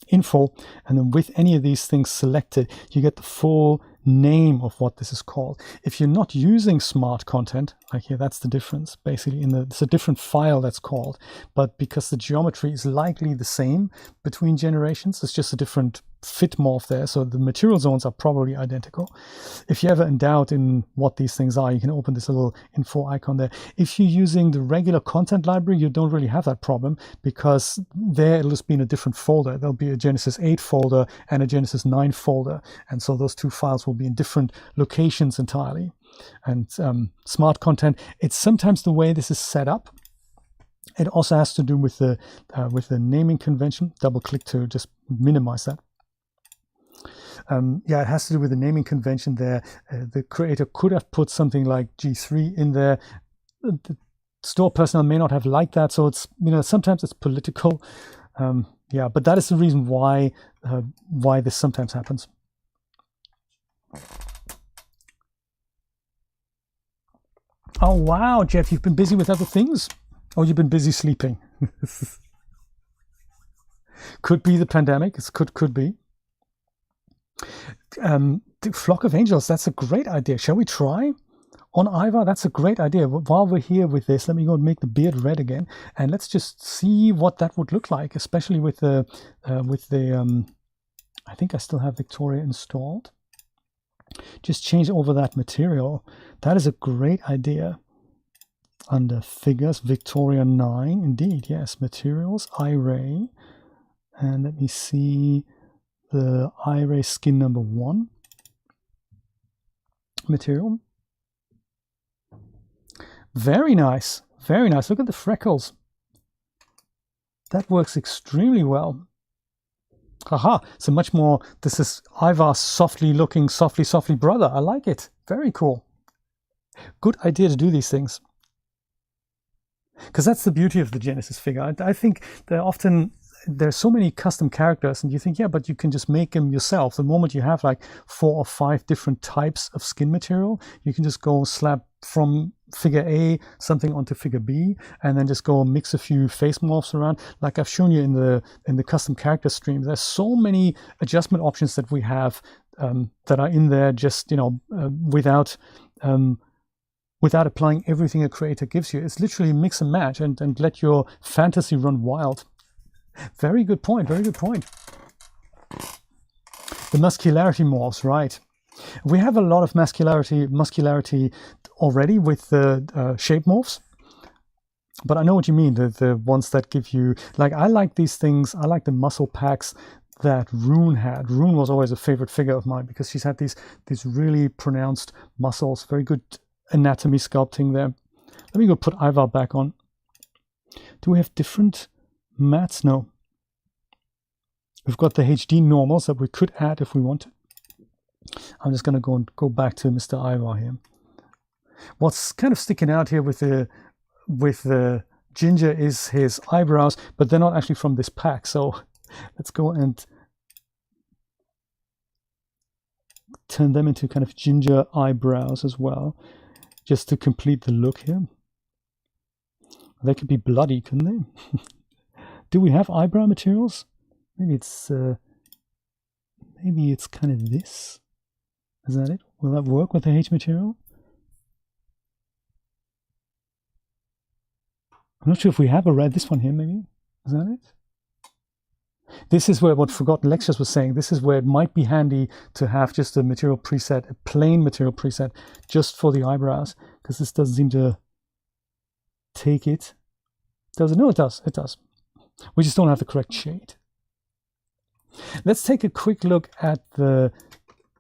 info, and then with any of these things selected, you get the full name of what this is called. If you're not using smart content, like here, that's the difference. Basically, it's a different file that's called, but because the geometry is likely the same between generations, it's just a different fit morph there, so the material zones are probably identical. If you're ever in doubt in what these things are, you can open this little info icon there. If you're using the regular content library, you don't really have that problem, because there it'll just be in a different folder. There'll be a Genesis 8 folder and a Genesis 9 folder, and so those two files will be in different locations entirely. And smart content, it's sometimes the way this is set up. It also has to do with the naming convention. Double click to just minimize that. Yeah, it has to do with the naming convention there. The creator could have put something like G3 in there. The store personnel may not have liked that, so it's, you know, sometimes it's political. Yeah, but that is the reason why this sometimes happens. Oh wow, Jeff, you've been busy with other things, or you've been busy sleeping. Could be the pandemic. It could be. The Flock of Angels, that's a great idea. Shall we try on Ivar? That's a great idea. While we're here with this, let me go and make the beard red again, and let's just see what that would look like, especially with the I think I still have Victoria installed. Just change over that material. That is a great idea. Under figures, Victoria 9, indeed, yes. Materials, iRay, and let me see the iRay skin number 1 material. Very nice, very nice. Look at the freckles. That works extremely well. Haha, so much more. This is Ivar's softly looking, softly brother. I like it. Very cool. Good idea to do these things. Because that's the beauty of the Genesis figure. I think they're often, there's so many custom characters, and you think, yeah, but you can just make them yourself. The moment you have like 4 or 5 different types of skin material, you can just go slap from figure A something onto figure B, and then just go mix a few face morphs around. Like I've shown you in the custom character stream, there's so many adjustment options that we have that are in there, just, you know, without applying everything a creator gives you. It's literally mix and match and let your fantasy run wild. Very good point, very good point. The muscularity morphs, right. We have a lot of muscularity already with the shape morphs, but I know what you mean, the ones that give you, like, I like these things, I like the muscle packs that Rune had. Rune was always a favorite figure of mine because she's had these really pronounced muscles, very good anatomy sculpting there. Let me go put Ivar back on. Do we have different mats? No. We've got the HD normals that we could add if we wanted. I'm just going to go back to Mr. Ivar here. What's kind of sticking out here with the ginger is his eyebrows, but they're not actually from this pack. So let's go and turn them into kind of ginger eyebrows as well, just to complete the look here. They could be bloody, couldn't they? Do we have eyebrow materials? Maybe it's kind of this. Is that it? Will that work with the H material? I'm not sure if we have a red. This one here, maybe. Is that it? This is where what Forgotten Lectures was saying. This is where it might be handy to have just a material preset, a plain material preset, just for the eyebrows, because this doesn't seem to take it. Does it? No, it does. It does. We just don't have the correct shade. Let's take a quick look at the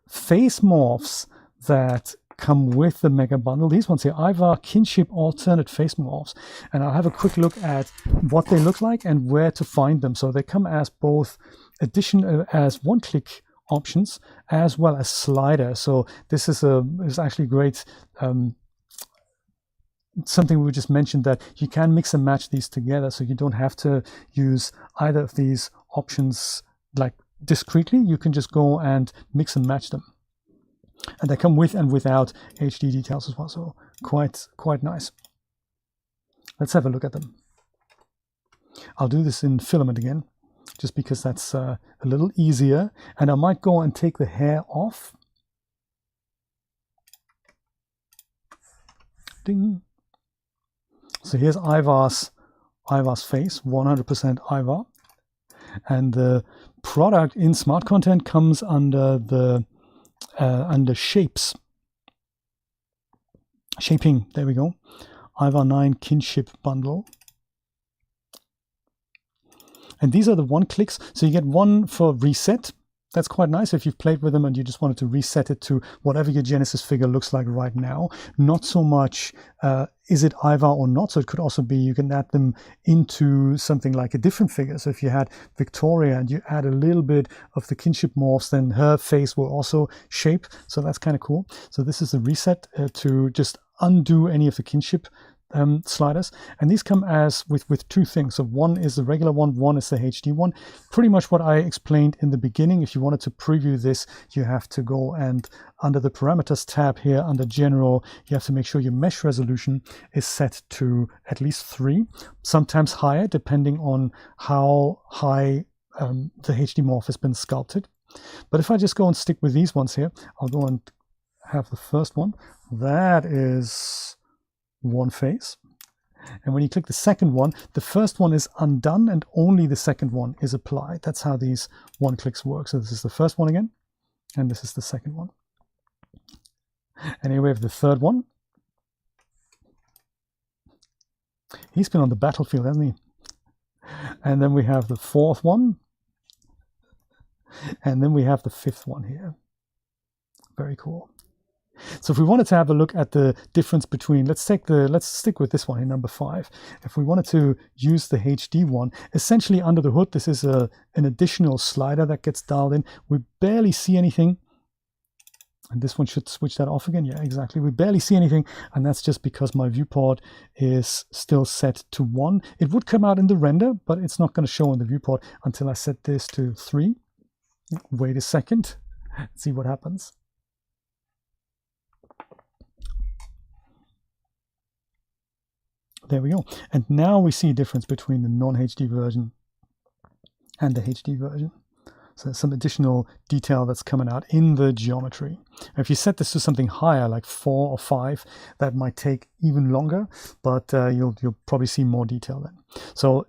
face morphs that come with the Mega Bundle. These ones here, Ivar Kinship alternate face morphs. And I'll have a quick look at what they look like and where to find them. So they come as both as one-click options as well as slider. So this is actually great. Something we just mentioned, that you can mix and match these together, so you don't have to use either of these options like discretely. You can just go and mix and match them, and they come with and without HD details as well, so quite nice. Let's have a look at them. I'll do this in filament again, just because that's a little easier, and I might go and take the hair off. Ding. So here's Ivar's face, 100% Ivar, and the product in Smart Content comes under the under shaping. There we go. Ivar 9 Kinship bundle, and these are the one-clicks. So you get one for reset. That's quite nice if you've played with them and you just wanted to reset it to whatever your Genesis figure looks like right now. Not so much is it Ivar or not, so it could also be you can add them into something like a different figure. So if you had Victoria and you add a little bit of the Kinship morphs, then her face will also shape, so that's kind of cool. So this is the reset to just undo any of the Kinship sliders, and these come as with two things. So one is the regular one is the HD one. Pretty much what I explained in the beginning. If you wanted to preview this, you have to go and under the parameters tab here under general, you have to make sure your mesh resolution is set to at least 3, sometimes higher depending on how high the HD morph has been sculpted. But if I just go and stick with these ones here, I'll go and have the first one. That is one face, and when you click the second one, the first one is undone and only the second one is applied. That's how these one clicks work. So this is the first one again, and this is the second one, and here we have the third one. He's been on the battlefield, hasn't he? And then we have the fourth one, and then we have the fifth one here. Very cool. So if we wanted to have a look at the difference between, let's stick with this one in number 5. If we wanted to use the HD one, essentially under the hood, this is an additional slider that gets dialed in. We barely see anything. And this one should switch that off again. Yeah, exactly. We barely see anything. And that's just because my viewport is still set to 1. It would come out in the render, but it's not going to show in the viewport until I set this to 3. Wait a second. See what happens. There we go. And now we see a difference between the non-HD version and the HD version. So there's some additional detail that's coming out in the geometry. If you set this to something higher, like 4 or 5, that might take even longer, but you'll probably see more detail then. So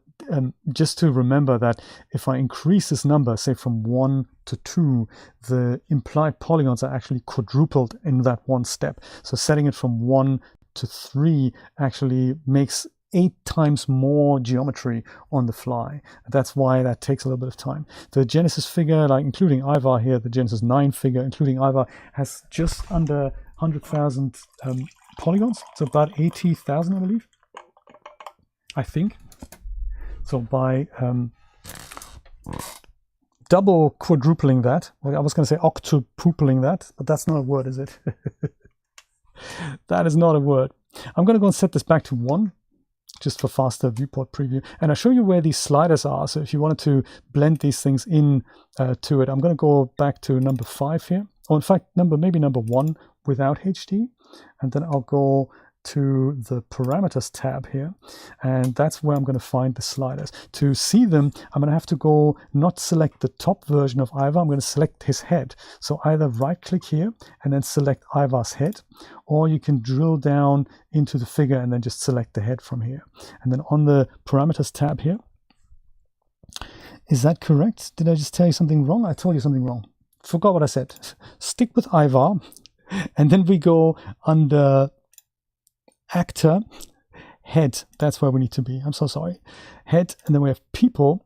just to remember that if I increase this number, say from 1 to 2, the implied polygons are actually quadrupled in that one step. So setting it from 1 to 3 actually makes 8 times more geometry on the fly. That's why that takes a little bit of time. The Genesis figure, like including Ivar here, the Genesis 9 figure, including Ivar, has just under 100,000 polygons. So about 80,000, I believe. I think. So by double quadrupling that, well, I was going to say octupling that, but that's not a word, is it? That is not a word. I'm going to go and set this back to 1, just for faster viewport preview. And I'll show you where these sliders are. So if you wanted to blend these things in to it, I'm going to go back to number 5 here. Or in fact, maybe number 1 without HD. And then I'll go to the parameters tab here, and that's where I'm going to find the sliders. To see them, I'm going to have to go not select the top version of Ivar, I'm going to select his head. So either right click here and then select Ivar's head, or you can drill down into the figure and then just select the head from here. And then on the parameters tab here, is that correct? Did I just tell you something wrong? I told you something wrong. Forgot what I said. Stick with Ivar, and then we go under actor, head. That's where we need to be. I'm so sorry. Head, and then we have people,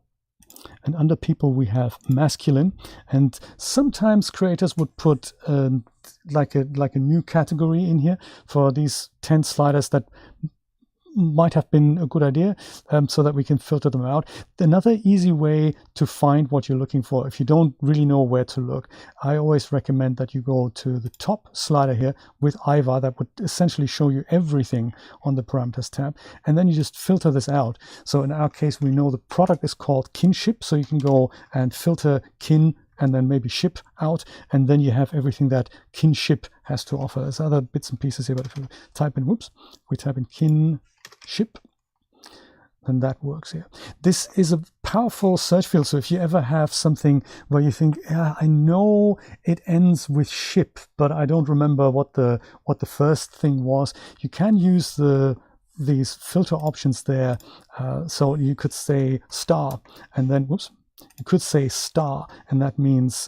and under people we have masculine. And sometimes creators would put like a new category in here for these 10 sliders that might have been a good idea, so that we can filter them out. Another easy way to find what you're looking for, if you don't really know where to look, I always recommend that you go to the top slider here with Ivar. That would essentially show you everything on the parameters tab, and then you just filter this out. So in our case, we know the product is called Kinship, so you can go and filter kin and then maybe ship out, and then you have everything that Kinship has to offer. There's other bits and pieces here, but if we type in, we type in Kinship, then that works here. This is a powerful search field, so if you ever have something where you think, yeah, I know it ends with ship, but I don't remember what the first thing was, you can use these filter options there. So you could say star, and then you could say star, and that means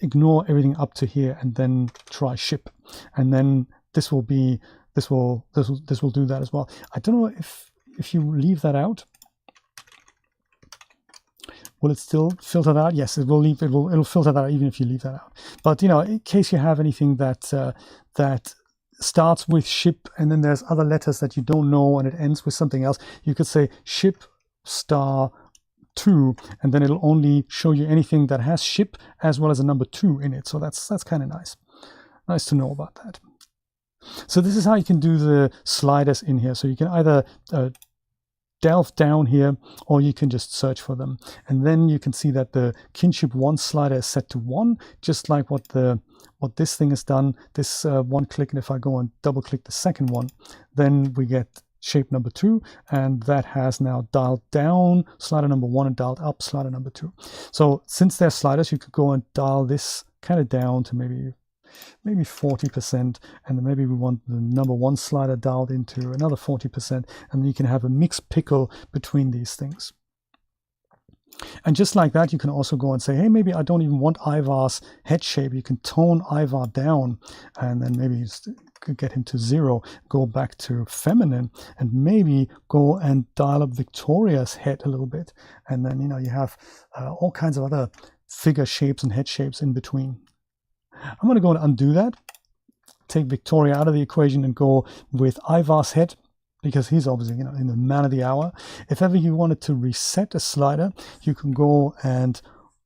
ignore everything up to here and then try ship, and then this will do that as well. I don't know if you leave that out, will it still filter that out? Yes, it will it'll filter that out even if you leave that out. But in case you have anything that starts with ship and then there's other letters that you don't know and it ends with something else, you could say ship star 2, and then it'll only show you anything that has ship as well as a number 2 in it. So that's kind of nice to know about that. So this is how you can do the sliders in here. So you can either delve down here, or you can just search for them, and then you can see that the Kinship 1 slider is set to 1, just like what this thing has done. This one click, and if I go and double click the second one, then we get shape number 2, and that has now dialed down slider number 1 and dialed up slider number 2. So since they're sliders, you could go and dial this kind of down to maybe 40%, and then maybe we want the number 1 slider dialed into another 40%, and then you can have a mixed pickle between these things. And just like that, you can also go and say, hey, maybe I don't even want Ivar's head shape. You can tone Ivar down, and then maybe just get him to 0, go back to feminine, and maybe go and dial up Victoria's head a little bit. And then, you have all kinds of other figure shapes and head shapes in between. I'm going to go and undo that, take Victoria out of the equation and go with Ivar's head, because he's obviously, in the man of the hour. If ever you wanted to reset a slider, you can go and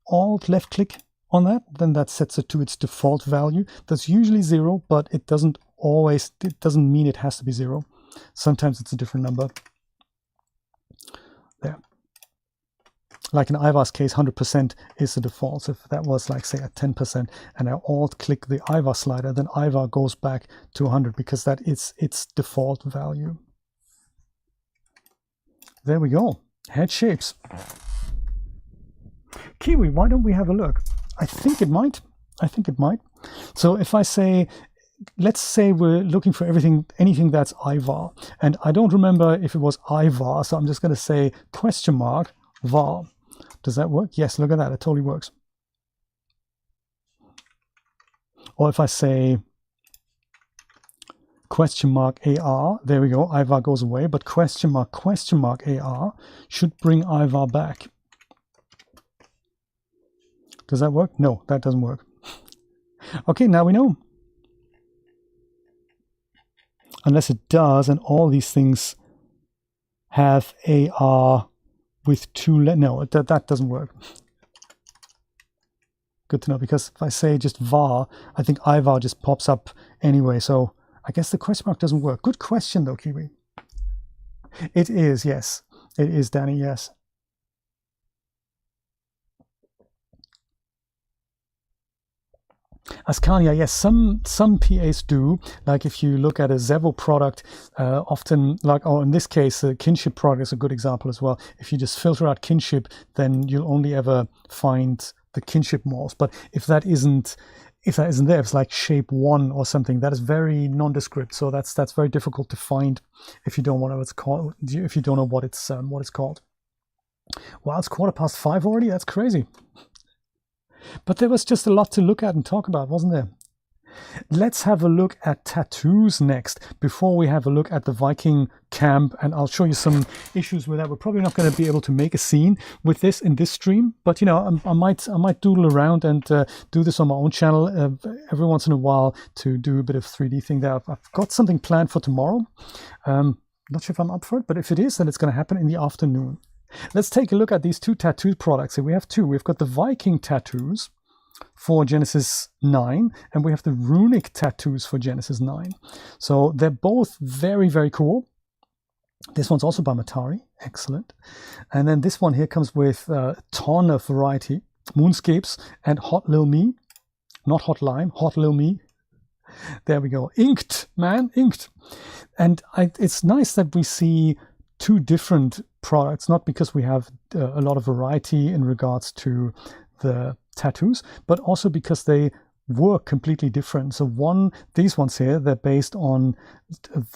Alt left click on that, then that sets it to its default value. That's usually 0, but it doesn't mean it has to be 0. Sometimes it's a different number. There. Like in Ivar's case, 100% is the default. So if that was like, say, at 10%, and I Alt click the Ivar slider, then Ivar goes back to 100 because that is its default value. There we go. Head shapes. Kiwi, why don't we have a look? I think it might. So if I say, let's say we're looking for anything that's Ivar, and I don't remember if it was Ivar, so I'm just going to say $var. Does that work? Yes, look at that. It totally works. Or if I say $AR, there we go, Ivar goes away, but $AR should bring Ivar back. Does that work? No, that doesn't work. Okay, now we know. Unless it does, and all these things have AR with 2 letters. No, that doesn't work. Good to know, because if I say just var, I think Ivar just pops up anyway, so I guess the question mark doesn't work. Good question though, Kiwi. It is, yes. It is, Danny, yes. Ascania, yes, some PAs do. Like if you look at a Zevo product, often, like, or in this case, a Kinship product is a good example as well. If you just filter out Kinship, then you'll only ever find the Kinship morphs. But if that isn't there, if it's like shape 1 or something, that is very nondescript. So that's very difficult to find if you don't know what it's called. If you don't know what it's called. Wow, it's 5:15 already. That's crazy. But there was just a lot to look at and talk about, wasn't there? Let's have a look at tattoos next, before we have a look at the Viking Camp, and I'll show you some issues with that. We're probably not going to be able to make a scene with this in this stream, but you know, I might doodle around and do this on my own channel every once in a while to do a bit of 3D thing there. I've got something planned for tomorrow. Not sure if I'm up for it, but if it is, then it's going to happen in the afternoon. Let's take a look at these two tattoo products. So we have two. We've got the Viking tattoos for Genesis 9, and we have the Runic tattoos for Genesis 9. So they're both very, very cool. This one's also by Matari. Excellent. And then this one here comes with a ton of variety. Moonscapes and Hot Lil Me. Not Hot Lime, Hot Lil Me. There we go. Inked, man, inked. And it's nice that we see two different products, not because we have a lot of variety in regards to the tattoos, but also because they work completely different. So these ones here, they're based on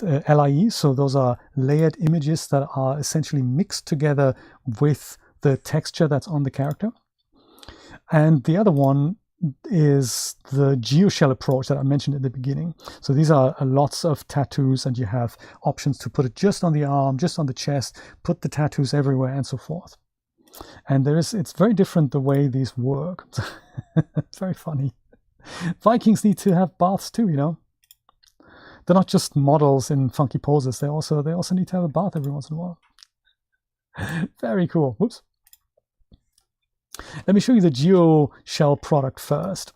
LIE, so those are layered images that are essentially mixed together with the texture that's on the character. And the other one is the Geoshell approach that I mentioned at the beginning. So these are lots of tattoos, and you have options to put it just on the arm, just on the chest, put the tattoos everywhere, and so forth. And it's very different the way these work. It's very funny. Vikings need to have baths too, you know. They're not just models in funky poses. They also need to have a bath every once in a while. Very cool. Whoops. Let me show you the Geoshell product first.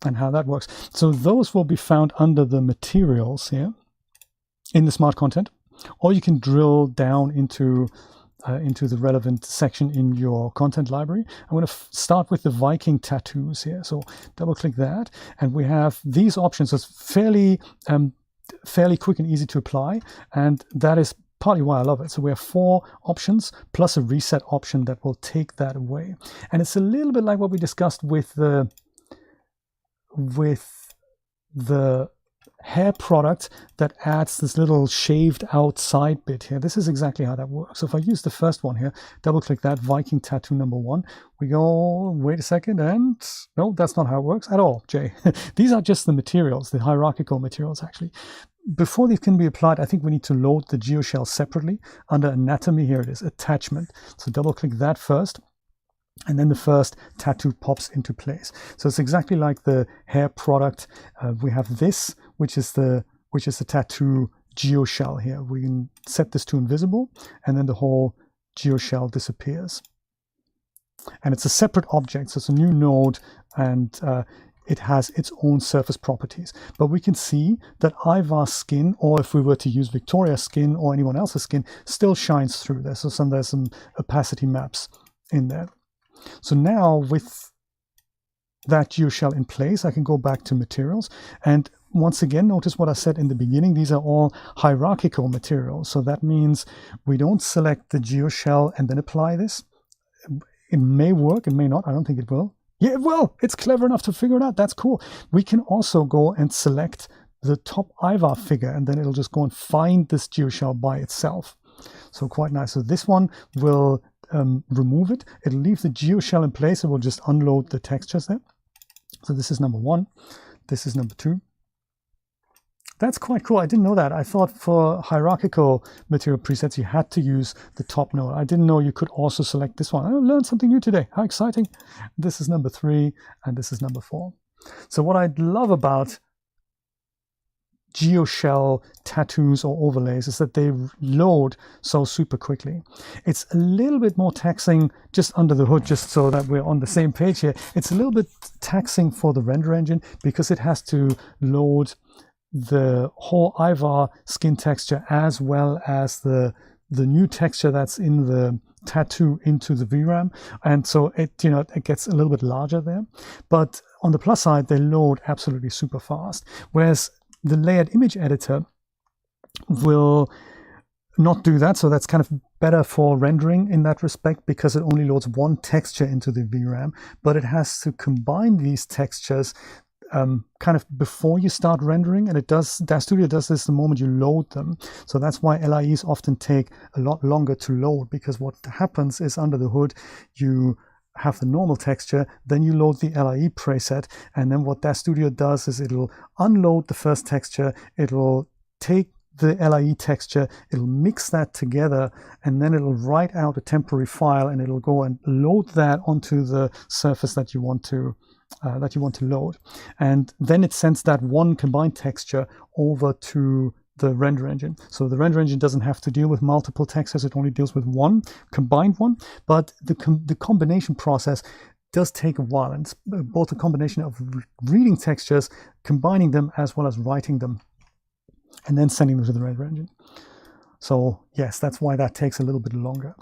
And how that works. So those will be found under the materials here in the smart content, or you can drill down into the relevant section in your content library. I'm going to start with the Viking tattoos here. So double click that, and we have these options. So it's fairly quick and easy to apply, and that is partly why I love it. So we have 4 options plus a reset option that will take that away. And it's a little bit like what we discussed with the hair product that adds this little shaved out side bit here. This is exactly how that works. So if I use the first one here, double click that, Viking tattoo number 1, we go, wait a second, and no, that's not how it works at all, Jay. These are just the materials, the hierarchical materials actually. Before these can be applied, I think we need to load the Geoshell separately. Under anatomy, here it is, attachment. So double click that first, and then the first tattoo pops into place. So it's exactly like the hair product. We have this, which is the tattoo Geoshell here. We can set this to invisible, and then the whole Geoshell disappears. And it's a separate object, so it's a new node, and it has its own surface properties. But we can see that Ivar's skin, or if we were to use Victoria's skin or anyone else's skin, still shines through there. So there's some opacity maps in there. So now with that Geoshell in place, I can go back to materials, and once again, notice what I said in the beginning. These are all hierarchical materials. So that means we don't select the Geoshell and then apply this. It may work, it may not. I don't think it will. Yeah, it will. It's clever enough to figure it out. That's cool. We can also go and select the top Ivar figure, and then it'll just go and find this Geoshell by itself. So quite nice. So this one will remove it. It'll leave the Geoshell in place. It will just unload the textures there. So this is number 1. This is number 2. That's quite cool. I didn't know that. I thought for hierarchical material presets, you had to use the top node. I didn't know you could also select this one. I learned something new today. How exciting. This is number 3, and this is number 4. So what I love about Geoshell tattoos or overlays is that they load so super quickly. It's a little bit more taxing just under the hood, just so that we're on the same page here. It's a little bit taxing for the render engine because it has to load the whole Ivar skin texture as well as the the new texture that's in the tattoo into the VRAM, and so it it gets a little bit larger there. But on the plus side, they load absolutely super fast, whereas the layered image editor will not do that. So that's kind of better for rendering in that respect, because it only loads one texture into the VRAM, but it has to combine these textures kind of before you start rendering, and Daz Studio does this the moment you load them. So that's why LIEs often take a lot longer to load, because what happens is under the hood you have the normal texture, then you load the LIE preset, and then what Daz Studio does is it'll unload the first texture, it'll take the LIE texture, it'll mix that together, and then it'll write out a temporary file, and it'll go and load that onto the surface that you want to load, and then it sends that one combined texture over to the render engine. So the render engine doesn't have to deal with multiple textures, it only deals with one combined one, but the combination process does take a while, and it's both a combination of reading textures, combining them, as well as writing them, and then sending them to the render engine. So yes, that's why that takes a little bit longer.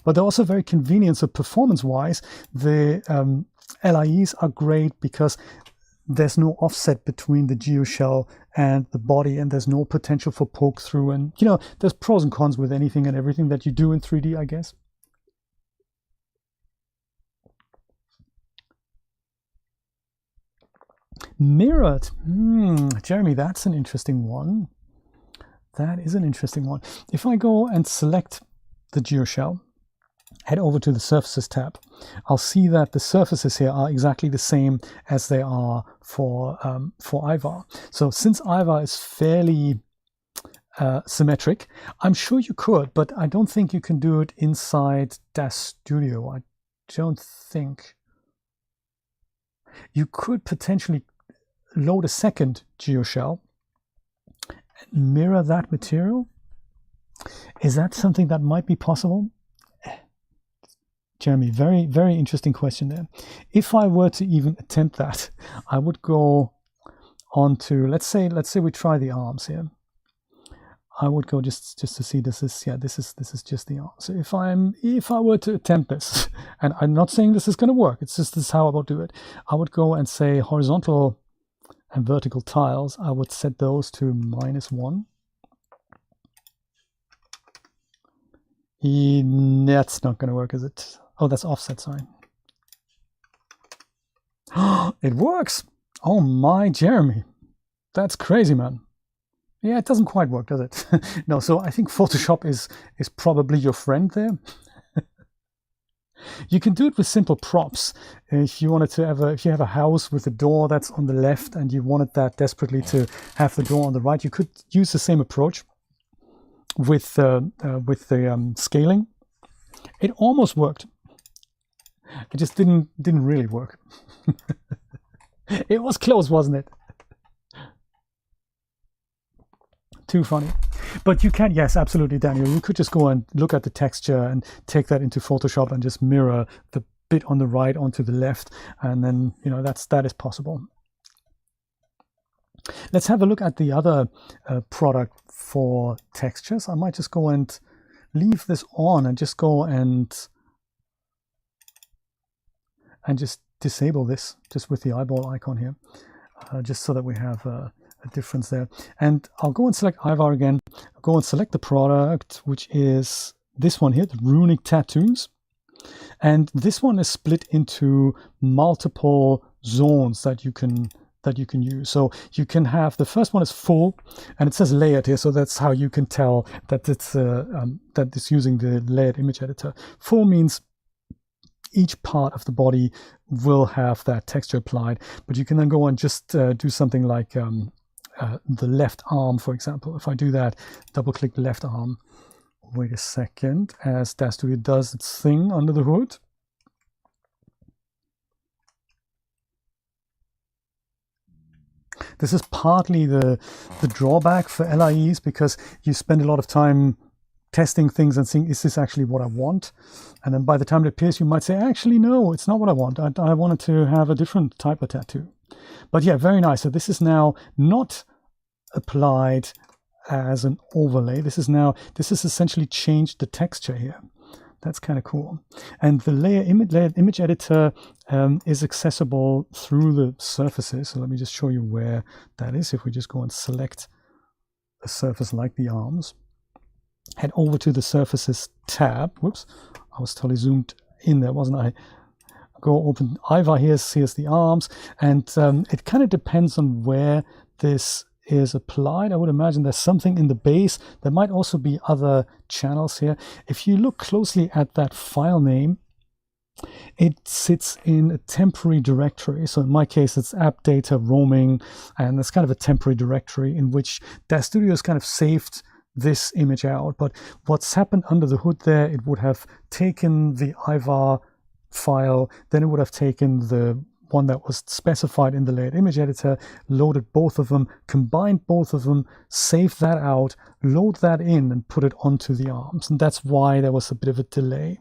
But they're also very convenient. So performance-wise, the LIEs are great because there's no offset between the geoshell and the body, and there's no potential for poke through. And there's pros and cons with anything and everything that you do in 3D, I guess. Mirrored. Jeremy, that's an interesting one. That is an interesting one. If I go and select the geoshell, head over to the surfaces tab, I'll see that the surfaces here are exactly the same as they are for Ivar. So since Ivar is fairly symmetric, I'm sure you could, but I don't think you can do it inside Daz Studio. I don't think. You could potentially load a second geoshell and mirror that material. Is that something that might be possible? Jeremy, very, very interesting question there. If I were to even attempt that, I would go on to, let's say we try the arms here. I would go just to see this is just the arm. So if I were to attempt this, and I'm not saying this is going to work, it's just this is how I will do it. I would go and say horizontal and vertical tiles. I would set those to -1. That's not going to work, is it? Oh, that's offset, sorry. It works! Oh my, Jeremy. That's crazy, man. Yeah, it doesn't quite work, does it? No, so I think Photoshop is probably your friend there. You can do it with simple props. If you wanted to if you have a house with a door that's on the left and you wanted that desperately to have the door on the right, you could use the same approach with the scaling. It almost worked. It just didn't really work. It was close, wasn't it? Too funny. But you can, yes, absolutely, Daniel. You could just go and look at the texture and take that into Photoshop and just mirror the bit on the right onto the left, and then that is possible. Let's have a look at the other product for textures. I might just go and leave this on and just go and just disable this just with the eyeball icon here, just so that we have a difference there. And I'll go and select Ivar again. I'll go and select the product, which is this one here, the Runic tattoos. And this one is split into multiple zones that you can use. So you can have, the first one is full, and it says layered here, so that's how you can tell that it's using the layered image editor. Full means each part of the body will have that texture applied, but you can then go and just do something like the left arm, for example. If I do that, double click the left arm, wait a second, as Daz Studio does its thing under the hood. This is partly the drawback for LIEs, because you spend a lot of time testing things and seeing, is this actually what I want? And then by the time it appears, you might say, actually, no, it's not what I want. I wanted to have a different type of tattoo. But yeah, very nice. So this is now not applied as an overlay. This has essentially changed the texture here. That's kind of cool. And the layered image editor is accessible through the surfaces. So let me just show you where that is. If we just go and select a surface like the arms, head over to the surfaces tab. Whoops, I was totally zoomed in there, wasn't I? Go open Ivar, here's the arms, and it kind of depends on where this is applied. I would imagine there's something in the base. There might also be other channels here. If you look closely at that file name, it sits in a temporary directory. So in my case, it's app data roaming, and it's kind of a temporary directory in which Daz Studio has kind of saved this image out. But what's happened under the hood there, it would have taken the Ivar file, then it would have taken the one that was specified in the layered image editor, loaded both of them, combined both of them, saved that out, load that in, and put it onto the arms. And that's why there was a bit of a delay.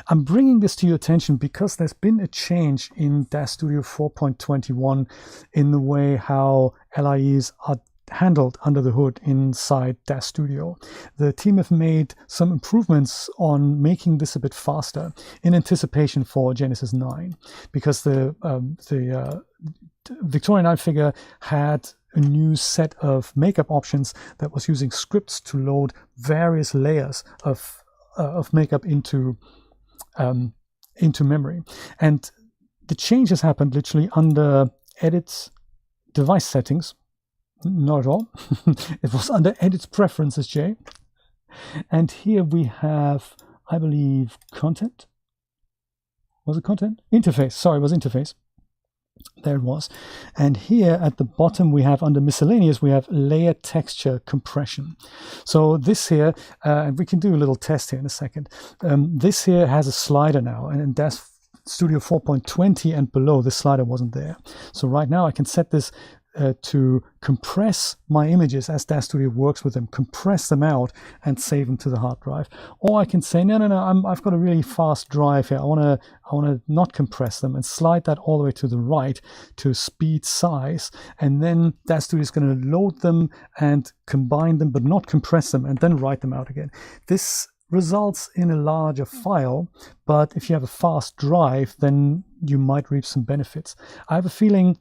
I'm bringing this to your attention because there's been a change in Daz Studio 4.21 in the way how LIEs are handled under the hood inside Daz Studio. The team have made some improvements on making this a bit faster in anticipation for Genesis 9, because the Victorian 9 figure had a new set of makeup options that was using scripts to load various layers of makeup into memory. And the change has happened literally under Edit Device Settings. Not at all. It was under Edit Preferences, Jay. And here we have, I believe, Content. Was it Content? Interface. Sorry, it was Interface. There it was. And here at the bottom we have, under Miscellaneous, we have Layer Texture Compression. So this here, and we can do a little test here in a second. This here has a slider now, and in Daz Studio 4.20 and below, this slider wasn't there. So right now I can set this to compress my images as Daz Studio works with them, compress them out and save them to the hard drive. Or I can say, no, I've got a really fast drive here. I want to not compress them, and slide that all the way to the right to speed size. And then Daz Studio is going to load them and combine them, but not compress them, and then write them out again. This results in a larger file, but if you have a fast drive, then you might reap some benefits. I have a feeling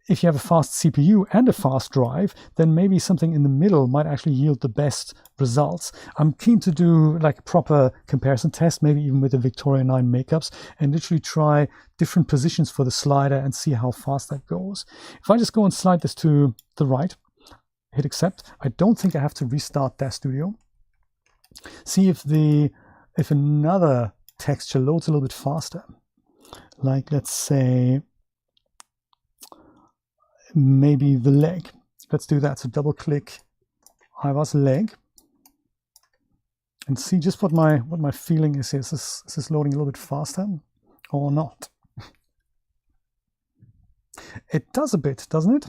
if you have a fast CPU and a fast drive, then maybe something in the middle might actually yield the best results. I'm keen to do like a proper comparison test, maybe even with the Victorian 9 makeups, and literally try different positions for the slider and see how fast that goes. If I just go and slide this to the right, hit accept, I don't think I have to restart Daz Studio. See if another texture loads a little bit faster. Like, let's say, maybe the leg. Let's do that. So double click Ivar's leg and see just what my feeling is here. Is this loading a little bit faster or not? It does a bit, doesn't it?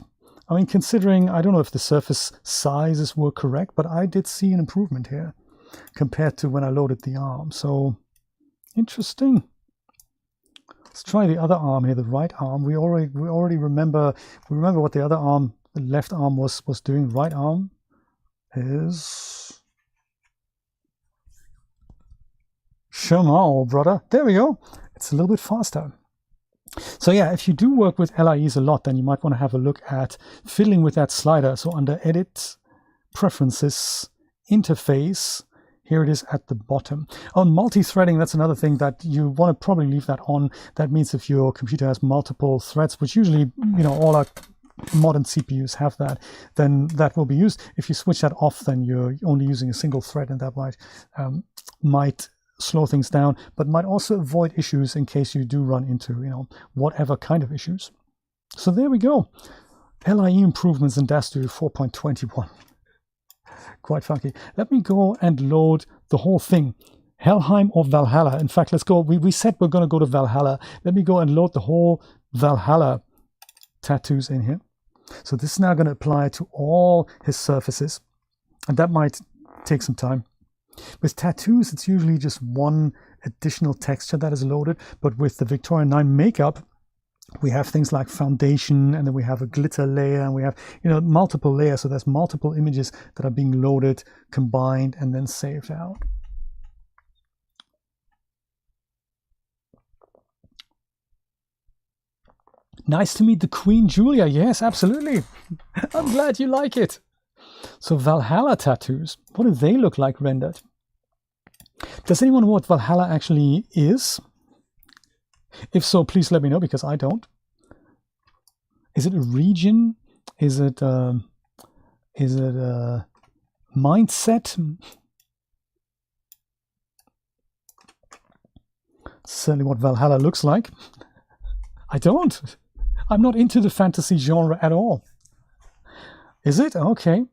I mean, considering, I don't know if the surface sizes were correct, but I did see an improvement here compared to when I loaded the arm. So interesting. Let's try the other arm here, the right arm. We already remember what the other arm, the left arm was doing. Right arm is Shamal, brother. There we go. It's a little bit faster. So yeah, if you do work with LIEs a lot, then you might want to have a look at fiddling with that slider. So under Edit, Preferences, Interface, here it is at the bottom. On multi-threading, that's another thing that you want to probably leave that on. That means if your computer has multiple threads, which usually, all our modern CPUs have that, then that will be used. If you switch that off, then you're only using a single thread, and that might slow things down, but might also avoid issues in case you do run into, whatever kind of issues. So there we go. LIE improvements in Daz Studio 4.21. Quite funky. Let me go and load the whole thing. Helheim or Valhalla. In fact, let's go. We said we're going to go to Valhalla. Let me go and load the whole Valhalla tattoos in here. So this is now going to apply to all his surfaces, and that might take some time. With tattoos, it's usually just one additional texture that is loaded, but with the Victorian 9 makeup, we have things like foundation, and then we have a glitter layer, and we have, you know, multiple layers. So there's multiple images that are being loaded, combined, and then saved out. Nice to meet the Queen Julia. Yes, absolutely. I'm glad you like it. So Valhalla tattoos, what do they look like rendered? Does anyone know what Valhalla actually is? If so, please let me know, because I don't. Is it a region? Is it a mindset? Certainly what Valhalla looks like. I don't. I'm not into the fantasy genre at all. Is it? Okay.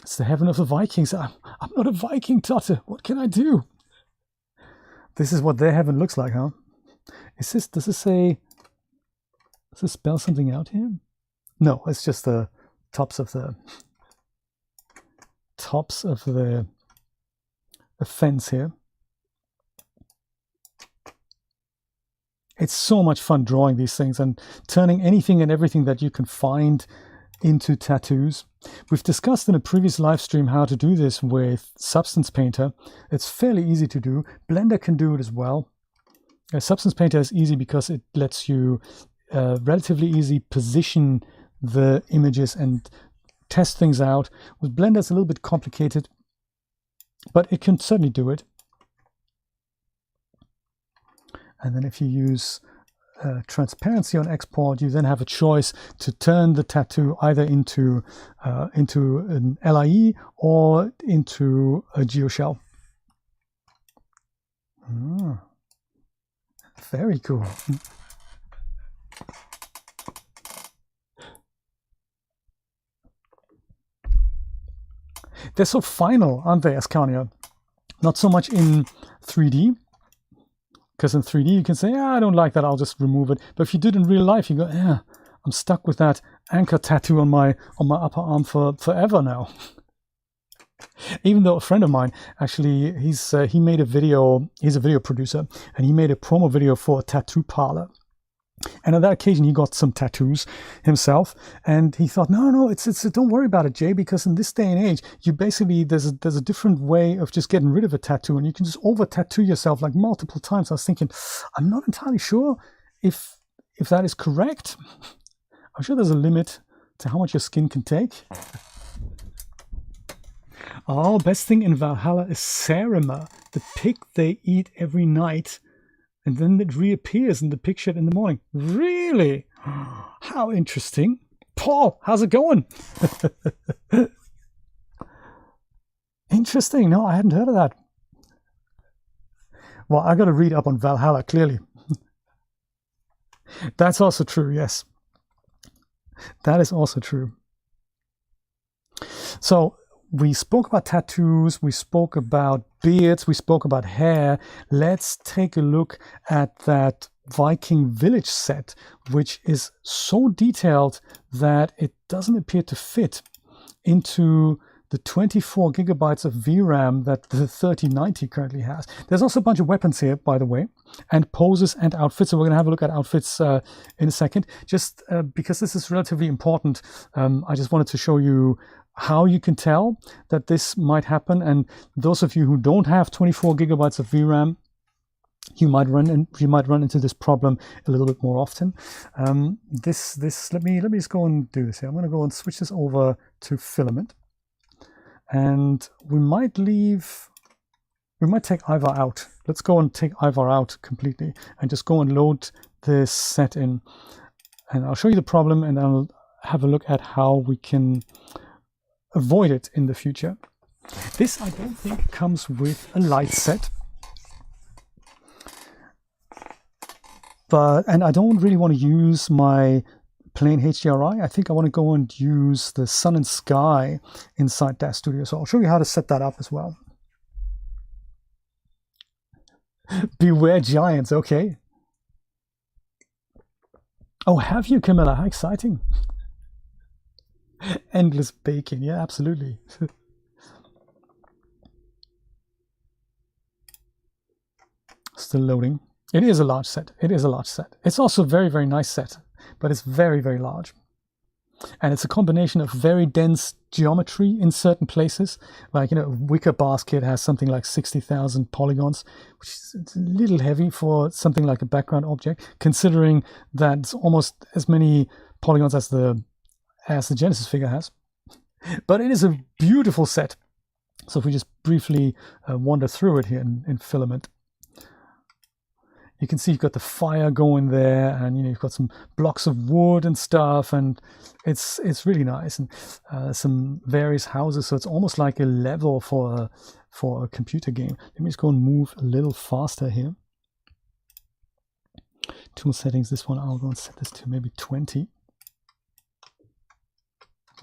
It's the heaven of the Vikings. I'm not a Viking, Totter. What can I do? This is what their heaven looks like, huh? Is this, does this spell something out here? No, it's just the tops of the fence here. It's so much fun drawing these things and turning anything and everything that you can find into tattoos. We've discussed in a previous live stream how to do this with Substance Painter. It's fairly easy to do. Blender can do it as well. Substance Painter is easy because it lets you relatively easy position the images and test things out. With Blender it's a little bit complicated, but it can certainly do it. And then if you use transparency on export, you then have a choice to turn the tattoo either into an LIE or into a geoshell. Very cool. They're so final, aren't they, Ascania? Not so much in 3D. Because in 3D you can say, yeah, I don't like that, I'll just remove it. But if you do it in real life, you go, yeah, I'm stuck with that anchor tattoo on my upper arm forever now. Even though a friend of mine, actually, he made a video, he's a video producer, and he made a promo video for a tattoo parlor. And on that occasion, he got some tattoos himself, and he thought, no, it's don't worry about it, Jay, because in this day and age, you basically there's a different way of just getting rid of a tattoo, and you can just over tattoo yourself like multiple times. I was thinking, I'm not entirely sure if that is correct. I'm sure there's a limit to how much your skin can take. Oh, best thing in Valhalla is Sarima, the pig they eat every night. And then it reappears in the picture in the morning. Really? How interesting. Paul, how's it going? Interesting. No, I hadn't heard of that. Well, I got to read up on Valhalla, clearly. That's also true, yes. That is also true. So, we spoke about tattoos, we spoke about beards, we spoke about hair. Let's take a look at that Viking village set, which is so detailed that it doesn't appear to fit into the 24 gigabytes of VRAM that the 3090 currently has. There's also a bunch of weapons here, by the way, and poses and outfits. So we're going to have a look at outfits in a second. Just because this is relatively important, I just wanted to show you how you can tell that this might happen. And those of you who don't have 24 gigabytes of VRAM, you might run into this problem a little bit more often. Let me just go and do this here. I'm going to go and switch this over to filament, and we might take Ivar out. Let's go and take Ivar out completely and just go and load this set in, and I'll show you the problem, and I'll have a look at how we can avoid it in the future. This, I don't think, comes with a light set, and I don't really want to use my plain HDRI. I think I want to go and use the sun and sky inside Daz Studio. So I'll show you how to set that up as well. Beware giants, okay. Oh, have you, Camilla? How exciting. Endless baking, yeah, absolutely. Still loading. It is a large set. It is a large set. It's also a very, very nice set, but it's very, very large. And it's a combination of very dense geometry in certain places. Like, you know, Wicker Basket has something like 60,000 polygons, which is a little heavy for something like a background object, considering that it's almost as many polygons as the Genesis figure has. But it is a beautiful set. So if we just briefly wander through it here in Filament, you can see you've got the fire going there, and you know, you've got some blocks of wood and stuff, and it's really nice, and some various houses. So it's almost like a level for a computer game. Let me just go and move a little faster here. Tool settings. This one I'll go and set this to maybe 20.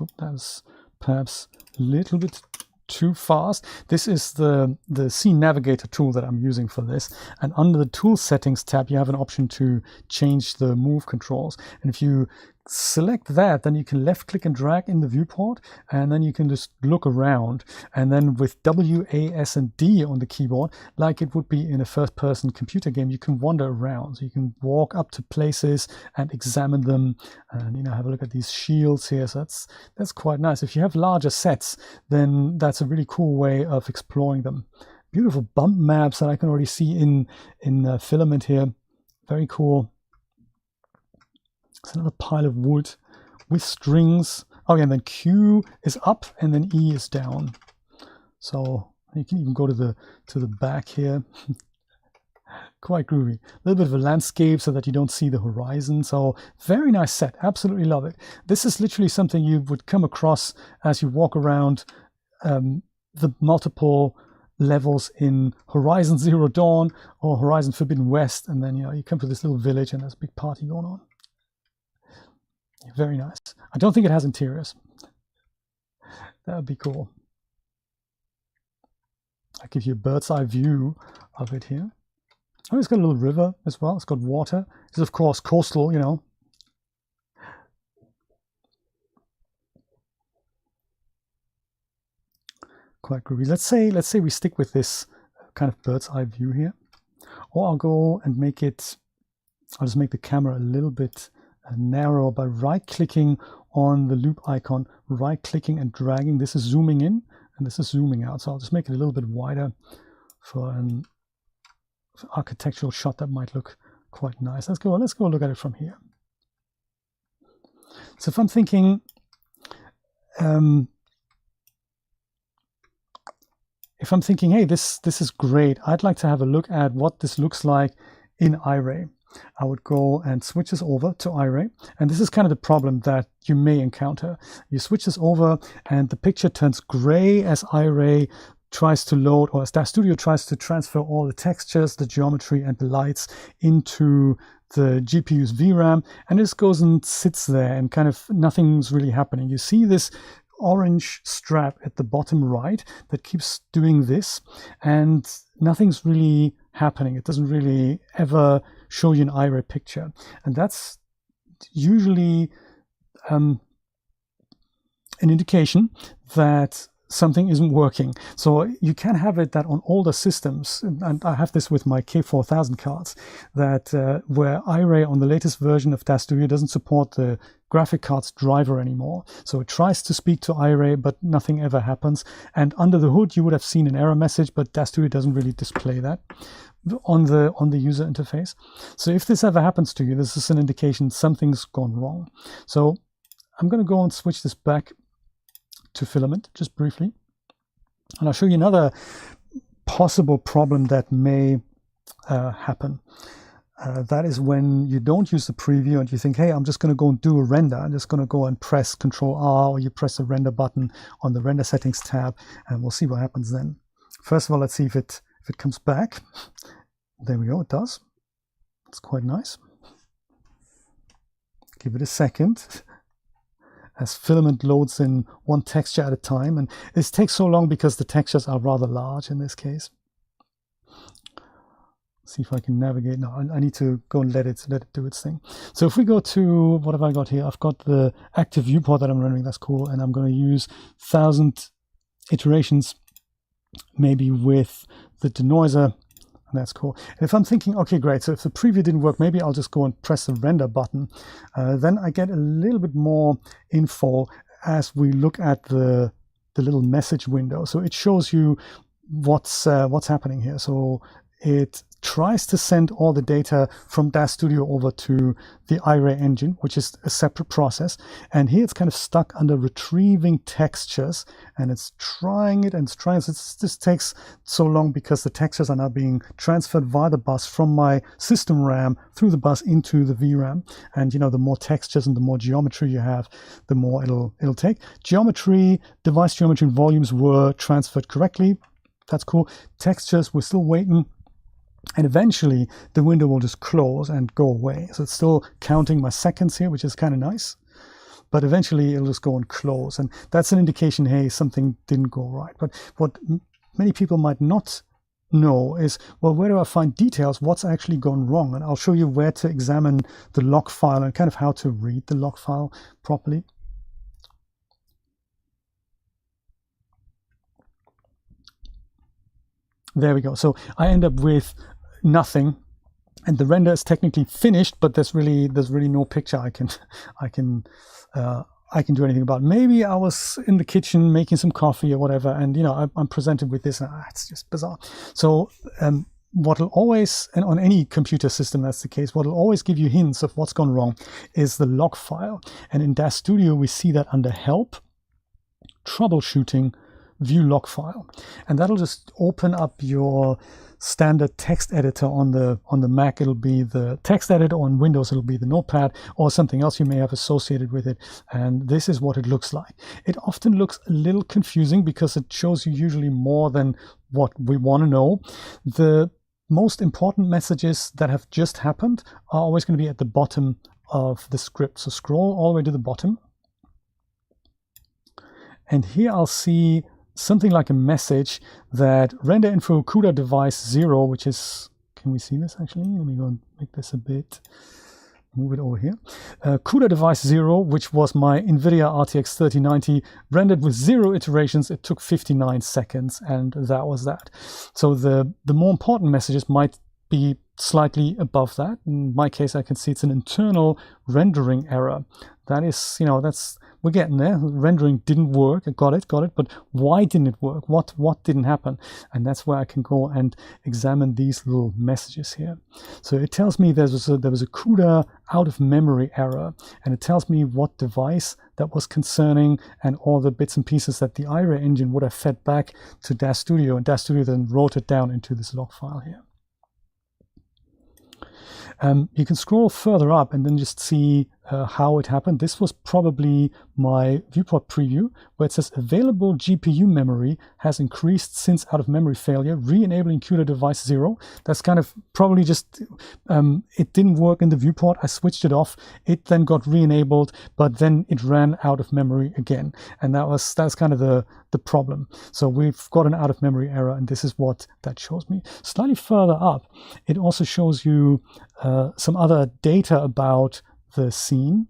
Oh, that was perhaps a little bit too fast. This is the Scene Navigator tool that I'm using for this, and under the Tool Settings tab you have an option to change the move controls, and if you select that, then you can left click and drag in the viewport, and then you can just look around, and then with W, A, S and D on the keyboard, like it would be in a first-person computer game, you can wander around. So you can walk up to places and examine them, and you know, have a look at these shields here. So that's quite nice. If you have larger sets, then that's a really cool way of exploring them. Beautiful bump maps that I can already see in Filament here. Very cool. It's another pile of wood with strings. Oh yeah, and then Q is up and then E is down. So you can even go to the back here. Quite groovy. A little bit of a landscape so that you don't see the horizon. So very nice set. Absolutely love it. This is literally something you would come across as you walk around the multiple levels in Horizon Zero Dawn or Horizon Forbidden West, and then you know, you come to this little village and there's a big party going on. Very nice. I don't think it has interiors. That would be cool. I'll give you a bird's eye view of it here. Oh, it's got a little river as well. It's got water. It's of course coastal, you know. Quite groovy. Let's say we stick with this kind of bird's eye view here. Or I'll go and make it, I'll just make the camera a little bit narrow by right-clicking on the loop icon, right-clicking and dragging. This is zooming in and this is zooming out. So I'll just make it a little bit wider for an architectural shot that might look quite nice. Let's go look at it from here. So if I'm thinking, hey, this is great. I'd like to have a look at what this looks like in iRay. I would go and switch this over to iRay, and this is kind of the problem that you may encounter. You switch this over and the picture turns gray as iRay tries to load, or as Daz Studio tries to transfer all the textures, the geometry and the lights into the GPU's VRAM, and this goes and sits there and kind of nothing's really happening. You see this orange strap at the bottom right that keeps doing this, and nothing's really happening. It doesn't really ever show you an iRay picture, and that's usually an indication that something isn't working. So you can have it that on older systems, and I have this with my K4000 cards, that where iRay on the latest version of Daz Studio doesn't support the graphic card's driver anymore. So it tries to speak to iRay, but nothing ever happens. And under the hood, you would have seen an error message, but Daz Studio doesn't really display that on the user interface. So if this ever happens to you, this is an indication something's gone wrong. So I'm going to go and switch this back to Filament just briefly, and I'll show you another possible problem that may happen. That is when you don't use the preview and you think, hey, I'm just going to go and do a render. I'm just going to go and press Control R, or you press the render button on the render settings tab, and we'll see what happens then. First of all, let's see if it comes back. There we go, it does. It's quite nice. Give it a second as Filament loads in one texture at a time, and this takes so long because the textures are rather large in this case. See if I can navigate. No, I need to go and let it do its thing. So if we go to, what have I got here? I've got the active viewport that I'm rendering. That's cool, and I'm going to use 1000 iterations, maybe with the denoiser. I'm That's cool. And if I'm thinking, okay, great, so if the preview didn't work, maybe I'll just go and press the render button. Then I get a little bit more info as we look at the little message window. So it shows you what's happening here. So it tries to send all the data from Daz Studio over to the Ivar engine, which is a separate process. And here it's kind of stuck under retrieving textures, and it's trying it and it's trying. This takes so long because the textures are now being transferred via the bus from my system RAM through the bus into the VRAM. And you know, the more textures and the more geometry you have, the more it'll take. Geometry, device geometry and volumes were transferred correctly. That's cool. Textures, we're still waiting. And eventually the window will just close and go away. So it's still counting my seconds here, which is kind of nice. But eventually it'll just go and close. And that's an indication, hey, something didn't go right. But what many people might not know is, well, where do I find details? What's actually gone wrong? And I'll show you where to examine the log file and kind of how to read the log file properly. There we go. So I end up with nothing, and the render is technically finished, but there's really no picture I can do anything about. Maybe I was in the kitchen making some coffee or whatever, and you know, I'm presented with this, and it's just bizarre. So what'll always, and on any computer system that's the case, what'll always give you hints of what's gone wrong is the log file. And in Daz Studio we see that under Help, Troubleshooting, View Log File, and that'll just open up your standard text editor on the Mac. It'll be the text editor. On Windows it'll be the Notepad or something else you may have associated with it, and this is what it looks like. It often looks a little confusing because it shows you usually more than what we want to know. The most important messages that have just happened are always going to be at the bottom of the script. So scroll all the way to the bottom, and here I'll see something like a message that render info CUDA device 0, which is, can we see this actually? Let me go and make this a bit, move it over here. CUDA device 0, which was my NVIDIA RTX 3090, rendered with 0 iterations. It took 59 seconds, and that was that. So the more important messages might be slightly above that. In my case, I can see it's an internal rendering error. That is, you know, that's, we're getting there. Rendering didn't work. I got it. But why didn't it work? What didn't happen? And that's where I can go and examine these little messages here. So it tells me there was a CUDA out of memory error, and it tells me what device that was concerning and all the bits and pieces that the Ivar engine would have fed back to Daz Studio, and Daz Studio then wrote it down into this log file here. You can scroll further up and then just see how it happened. This was probably my Viewport preview, where it says available GPU memory has increased since out of memory failure, re-enabling CUDA device 0. That's kind of probably just, it didn't work in the Viewport. I switched it off. It then got re-enabled, but then it ran out of memory again. And that's kind of the problem. So we've got an out of memory error, and this is what that shows me. Slightly further up, it also shows you some other data about the scene.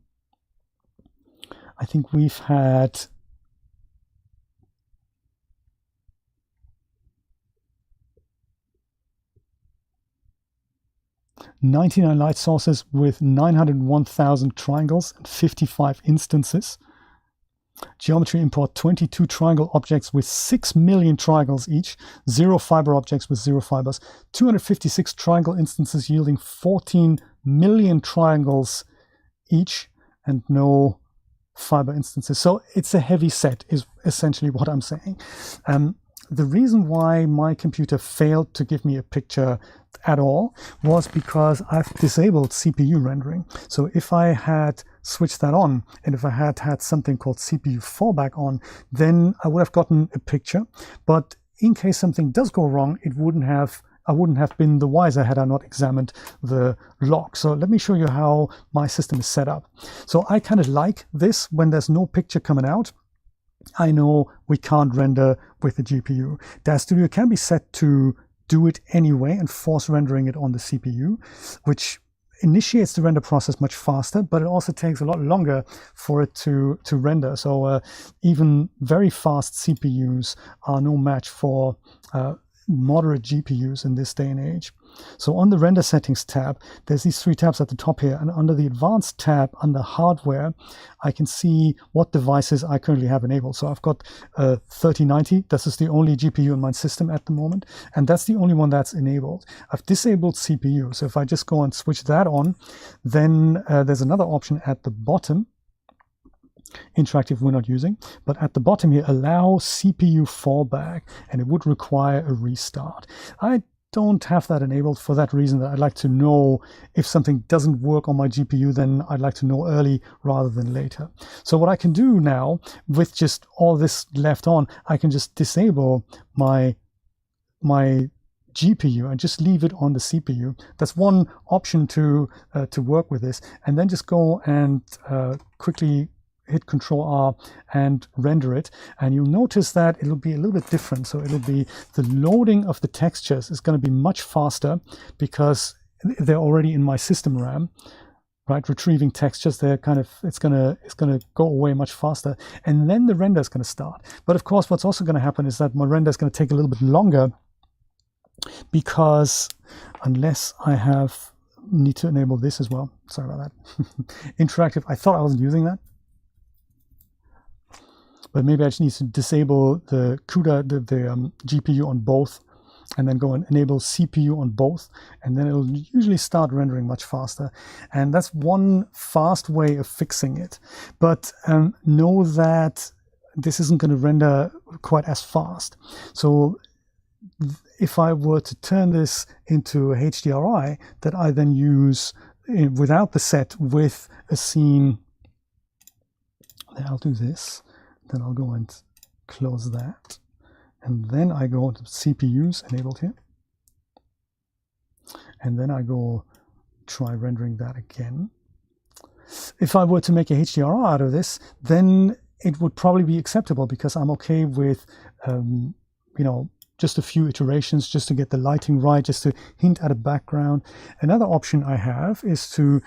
I think we've had 99 light sources with 901,000 triangles and 55 instances. Geometry import 22 triangle objects with 6 million triangles each, 0 fiber objects with 0 fibers, 256 triangle instances yielding 14 million triangles each, and no fiber instances. So it's a heavy set is essentially what I'm saying. The reason why my computer failed to give me a picture at all was because I've disabled CPU rendering. So if I had switched that on, and if I had something called CPU fallback on, then I would have gotten a picture. But in case something does go wrong, I wouldn't have been the wiser had I not examined the log. So let me show you how my system is set up. So I kind of like this when there's no picture coming out. I know we can't render with the GPU. Daz Studio can be set to do it anyway and force rendering it on the CPU, which initiates the render process much faster, but it also takes a lot longer for it to render. So even very fast CPUs are no match for moderate GPUs in this day and age. So on the render settings tab, there's these 3 tabs at the top here, and under the advanced tab under hardware, I can see what devices I currently have enabled. So I've got 3090, this is the only GPU in my system at the moment, and that's the only one that's enabled. I've disabled CPU, so if I just go and switch that on, then there's another option at the bottom. Interactive we're not using, but at the bottom here, allow CPU fallback, and it would require a restart. I don't have that enabled for that reason, that I'd like to know if something doesn't work on my GPU, then I'd like to know early rather than later. So what I can do now with just all this left on, I can just disable my GPU and just leave it on the CPU. That's one option to work with this, and then just go and quickly hit Control R and render it, and you'll notice that it'll be a little bit different. So it'll be the loading of the textures is going to be much faster because they're already in my system RAM, right? Retrieving textures, they're kind of, it's gonna go away much faster, and then the render is going to start. But of course, what's also going to happen is that my render is going to take a little bit longer, because unless I need to enable this as well. Sorry about that. Interactive, I thought I wasn't using that, but maybe I just need to disable the CUDA, the GPU on both, and then go and enable CPU on both, and then it'll usually start rendering much faster. And that's one fast way of fixing it. But know that this isn't going to render quite as fast. So if I were to turn this into a HDRI that I then use without the set with a scene, then I'll do this. Then I'll go and close that, and then I go to CPUs enabled here, and then I go try rendering that again. If I were to make a HDRI out of this, then it would probably be acceptable, because I'm okay with you know, just a few iterations just to get the lighting right, just to hint at a background. Another option I have is to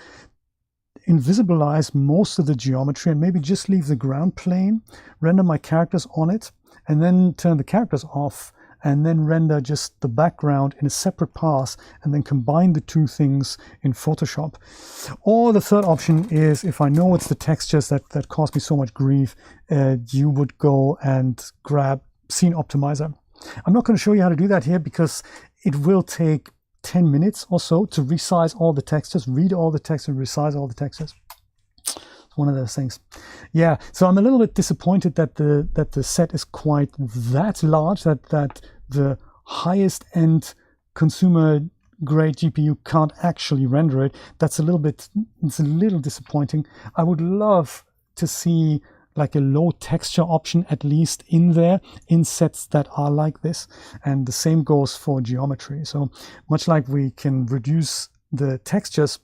invisibilize most of the geometry and maybe just leave the ground plane, render my characters on it, and then turn the characters off, and then render just the background in a separate pass, and then combine the two things in Photoshop. Or the third option is, if I know it's the textures that cause me so much grief, you would go and grab Scene Optimizer. I'm not going to show you how to do that here, because it will take 10 minutes or so to resize all the textures, read all the text and resize all the textures. It's one of those things. Yeah, so I'm a little bit disappointed that the set is quite that large, that the highest end consumer grade GPU can't actually render it. It's a little disappointing. I would love to see like a low texture option at least in there, in sets that are like this. And the same goes for geometry. So much like we can reduce the textures,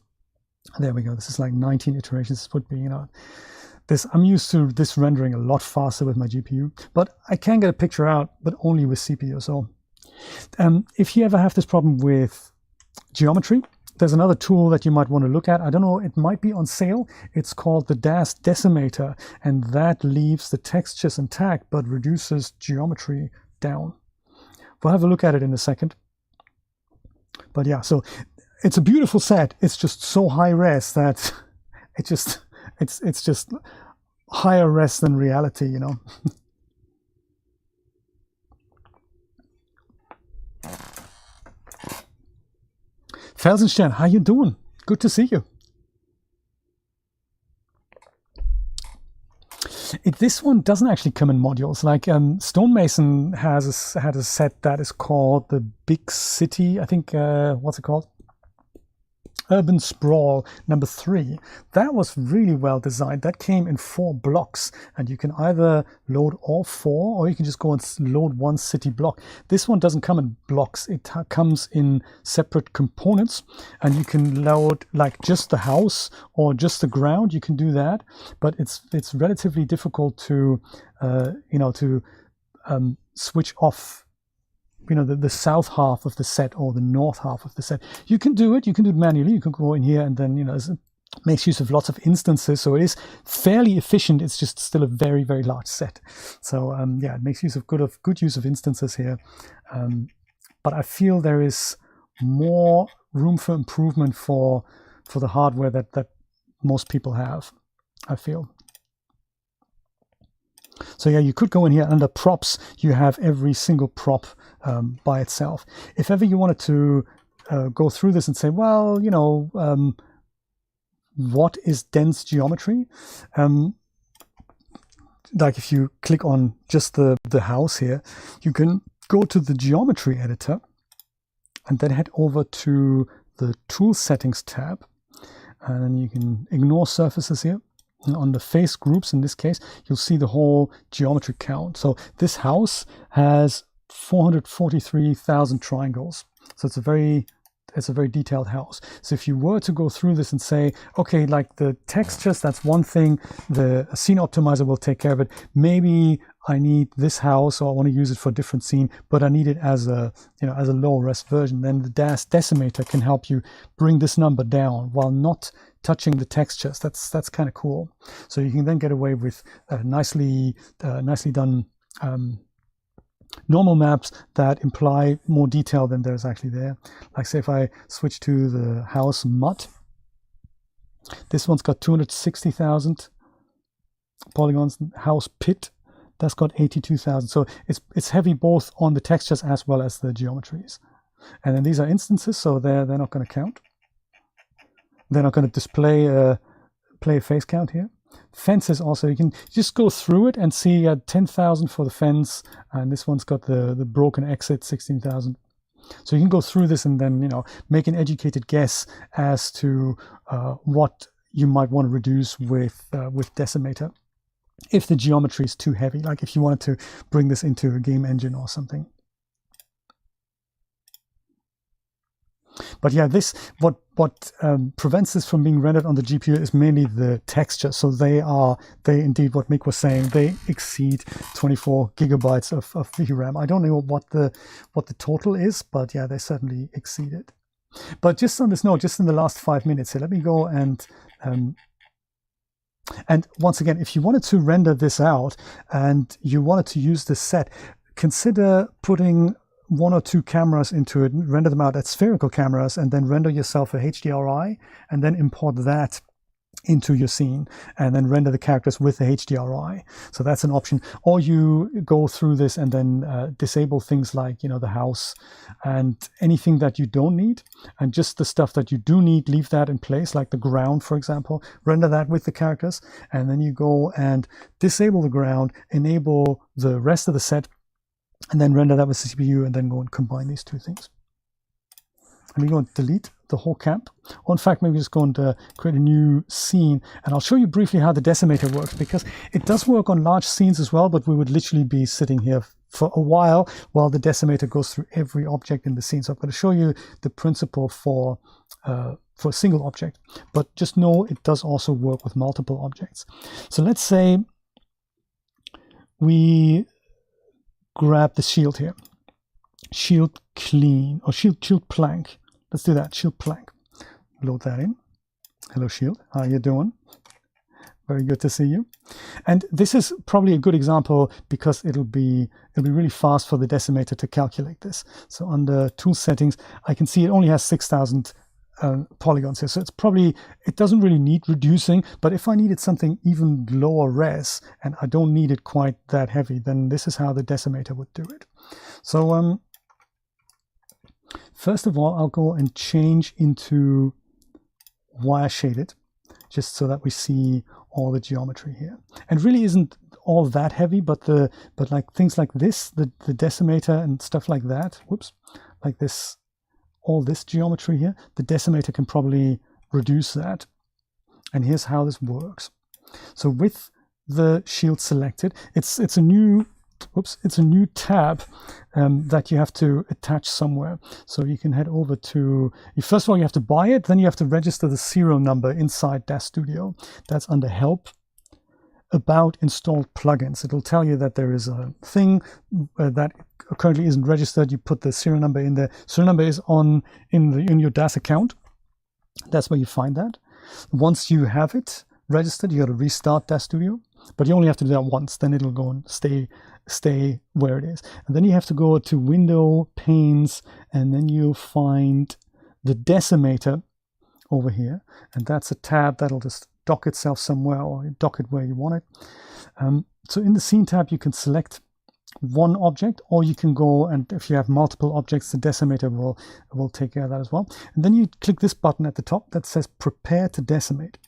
there we go, this is like 19 iterations. This would be, you know, this, I'm used to this rendering a lot faster with my GPU, but I can get a picture out, but only with CPU. So if you ever have this problem with geometry, there's another tool that you might want to look at. I don't know, it might be on sale. It's called the Daz Decimator, and that leaves the textures intact but reduces geometry down. We'll have a look at it in a second. But yeah, so it's a beautiful set. It's just so high res that it's just higher res than reality, you know. Felsenstein, how you doing? Good to see you. This one doesn't actually come in modules. Like Stonemason had a set that is called the Big City, I think, what's it called? Urban Sprawl number 3. That was really well designed. That came in 4 blocks, and you can either load all 4 or you can just go and load one city block. This one doesn't come in blocks. It comes in separate components, and you can load like just the house or just the ground. You can do that, but it's relatively difficult to you know, to switch off, you know, the south half of the set or the north half of the set. You can do it manually. You can go in here and then, you know, it makes use of lots of instances, so it is fairly efficient. It's just still a very, very large set. So yeah, it makes use of good use of instances here. but I feel there is more room for improvement for the hardware that most people have, I feel. So yeah, you could go in here under props. You have every single prop by itself. If ever you wanted to go through this and say, well, you know, what is dense geometry? Like if you click on just the house here, you can go to the geometry editor and then head over to the tool settings tab, and then you can ignore surfaces here. And on the face groups, in this case, you'll see the whole geometry count. So this house has 443,000 triangles. So it's a very detailed house. So if you were to go through this and say, okay, like the textures, that's one thing, the scene optimizer will take care of it. Maybe I need this house, or I want to use it for a different scene, but I need it as a, you know, as a low res version. Then the Daz Decimator can help you bring this number down while not touching the textures. That's kind of cool. So you can then get away with nicely done normal maps that imply more detail than there's actually there. Like say if I switch to the house mud, this one's got 260,000 polygons. House pit, that's got 82,000. So it's heavy both on the textures as well as the geometries. And then these are instances, so they're not going to count. They're not going to display a face count here. Fences also, you can just go through it and see 10,000 for the fence, and this one's got the broken exit, 16,000. So you can go through this and then, you know, make an educated guess as to what you might want to reduce with Decimator if the geometry is too heavy, like if you wanted to bring this into a game engine or something. But yeah, what prevents this from being rendered on the GPU is mainly the texture. So they indeed, what Mick was saying, they exceed 24 gigabytes of VRAM. I don't know what the total is, but yeah, they certainly exceed it. But just on this note, just in the last 5 minutes here, let me go and once again, if you wanted to render this out and you wanted to use this set, consider putting 1 or 2 cameras into it, render them out as spherical cameras, and then render yourself a HDRI, and then import that into your scene, and then render the characters with the HDRI. So that's an option. Or you go through this and then disable things like, you know, the house and anything that you don't need, and just the stuff that you do need, leave that in place, like the ground, for example. Render that with the characters, and then you go and disable the ground, enable the rest of the set, and then render that with the CPU, and then go and combine these two things. And we go and delete the whole camp. Or in fact, maybe just go and create a new scene, and I'll show you briefly how the Decimator works, because it does work on large scenes as well, but we would literally be sitting here for a while the Decimator goes through every object in the scene. So I'm going to show you the principle for a single object, but just know it does also work with multiple objects. So let's say we grab the shield here, shield clean, or shield plank. Let's do that, shield plank. Load that in. Hello shield, how you doing? Very good to see you. And this is probably a good example because it'll be really fast for the Decimator to calculate this. So under tool settings, I can see it only has 6,000 polygons here, so it doesn't really need reducing. But if I needed something even lower res and I don't need it quite that heavy, then this is how the Decimator would do it. So first of all, I'll go and change into wire shaded, just so that we see all the geometry here. And really isn't all that heavy, but like things like this, the Decimator and stuff like that, whoops, like this, all this geometry here, the Decimator can probably reduce that. And here's how this works. So with the shield selected, it's a new tab that you have to attach somewhere. So you can head over to, first of all you have to buy it, then you have to register the serial number inside Daz Studio. That's under help, about installed plugins. It'll tell you that there is a thing that currently isn't registered. You put the serial number in there. Serial number is in your Daz account. That's where you find that. Once you have it registered, you got to restart Daz Studio, but you only have to do that once. Then it'll go and stay stay where it is. And then you have to go to Window, Panes, and then you'll find the Decimator over here. And that's a tab that'll just dock itself somewhere, or dock it where you want it. So in the Scene tab, you can select one object, or you can go, and if you have multiple objects, the Decimator will take care of that as well. And then you click this button at the top that says Prepare to Decimate.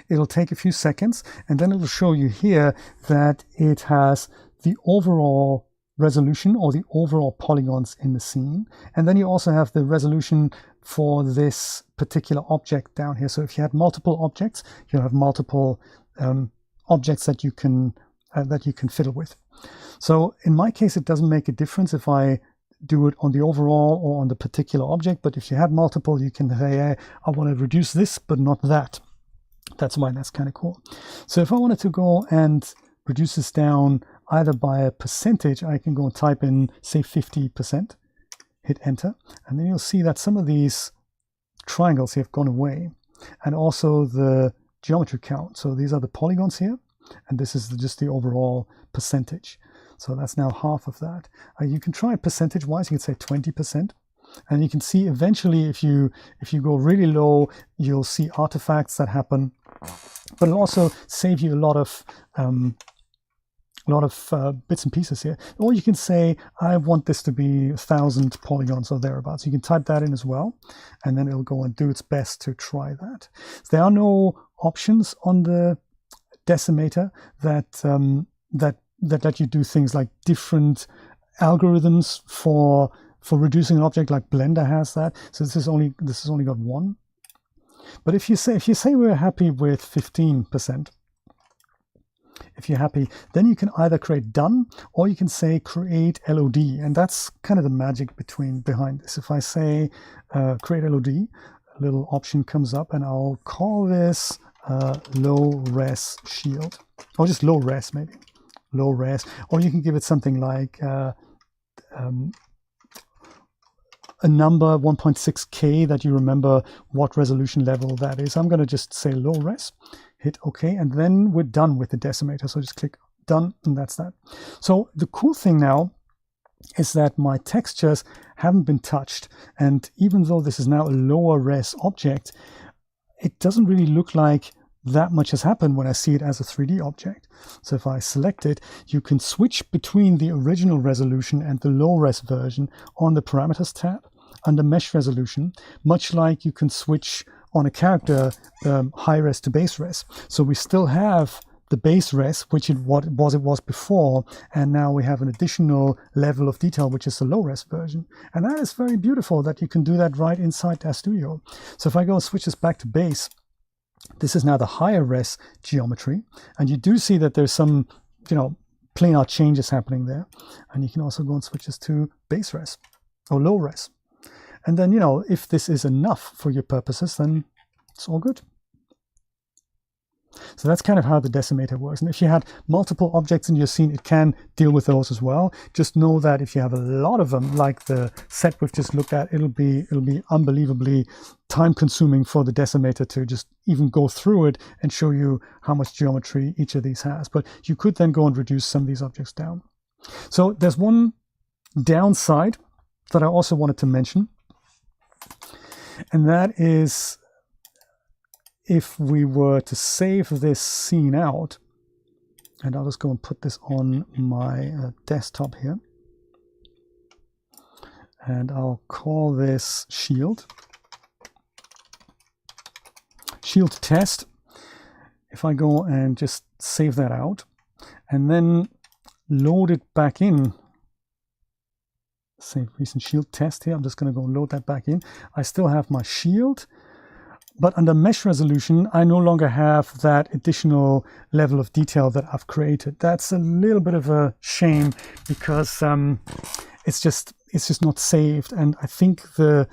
It'll take a few seconds, and then it'll show you here that it has the overall resolution, or the overall polygons in the scene. And then you also have the resolution for this particular object down here. So if you had multiple objects, you'll have multiple objects that you can fiddle with. So in my case, it doesn't make a difference if I do it on the overall or on the particular object, but if you had multiple, you can say, hey, I want to reduce this, but not that. That's why that's kind of cool. So if I wanted to go and reduce this down either by a percentage, I can go and type in, say, 50%, hit enter, and then you'll see that some of these triangles have gone away, and also the geometry count. So these are the polygons here, and this is just the overall percentage. So that's now half of that. You can try it percentage-wise. You can say 20%. And you can see eventually, if you go really low, you'll see artifacts that happen, but it'll also save you a lot of bits and pieces here. Or you can say, I want this to be 1,000 polygons or thereabouts. You can type that in as well, and then it'll go and do its best to try that. So there are no options on the Decimator that let you do things like different algorithms for reducing an object, like Blender has that. So this has only got one. But if you say we're happy with 15%, if you're happy, then you can either create done, or you can say create LOD, and that's kind of the magic behind this. If I say create LOD, a little option comes up, and I'll call this low res shield, or just low res, maybe low res, or you can give it something like a number 1.6K that you remember what resolution level that is. I'm going to just say low res, hit OK, and then we're done with the Decimator. So just click done, and that's that. So the cool thing now is that my textures haven't been touched, and even though this is now a lower res object, it doesn't really look like that much has happened when I see it as a 3D object. So if I select it, you can switch between the original resolution and the low res version on the parameters tab under mesh resolution, much like you can switch on a character high res to base res. So we still have the base res, which it was before, and now we have an additional level of detail, which is the low res version. And that is very beautiful that you can do that right inside Daz Studio. So if I go and switch this back to base, this is now the higher res geometry, and you do see that there's some, planar changes happening there. And you can also go and switch this to base res or low res. And then, if this is enough for your purposes, then it's all good. So that's kind of how the Decimator works. And if you had multiple objects in your scene, it can deal with those as well. Just know that if you have a lot of them, like the set we've just looked at, it'll be unbelievably time consuming for the Decimator to just even go through it and show you how much geometry each of these has. But you could then go and reduce some of these objects down. So there's one downside that I also wanted to mention, and that is, if we were to save this scene out, and I'll just go and put this on my desktop here, and I'll call this shield test. If I go and just save that out and then load it back in, save recent shield test here, I'm just going to go load that back in. I still have my shield, but under mesh resolution, I no longer have that additional level of detail that I've created. That's a little bit of a shame, because it's just not saved. And I think the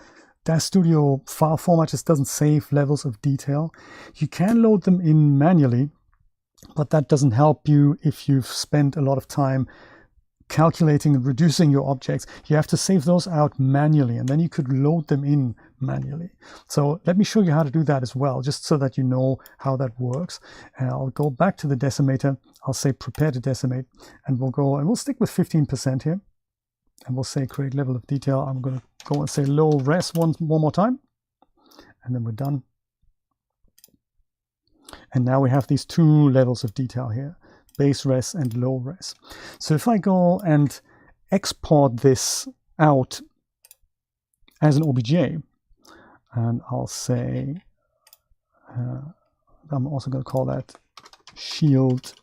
Daz Studio file format just doesn't save levels of detail. You can load them in manually, but that doesn't help you if you've spent a lot of time calculating and reducing your objects. You have to save those out manually, and then you could load them in manually. So let me show you how to do that as well, just so that you know how that works. And I'll go back to the decimator. I'll say prepare to decimate, and we'll stick with 15% here. And we'll say create level of detail. I'm going to go and say low res one more time, and then we're done. And now we have these two levels of detail here, base res and low res. So if I go and export this out as an OBJ, and I'll say, I'm also going to call that shield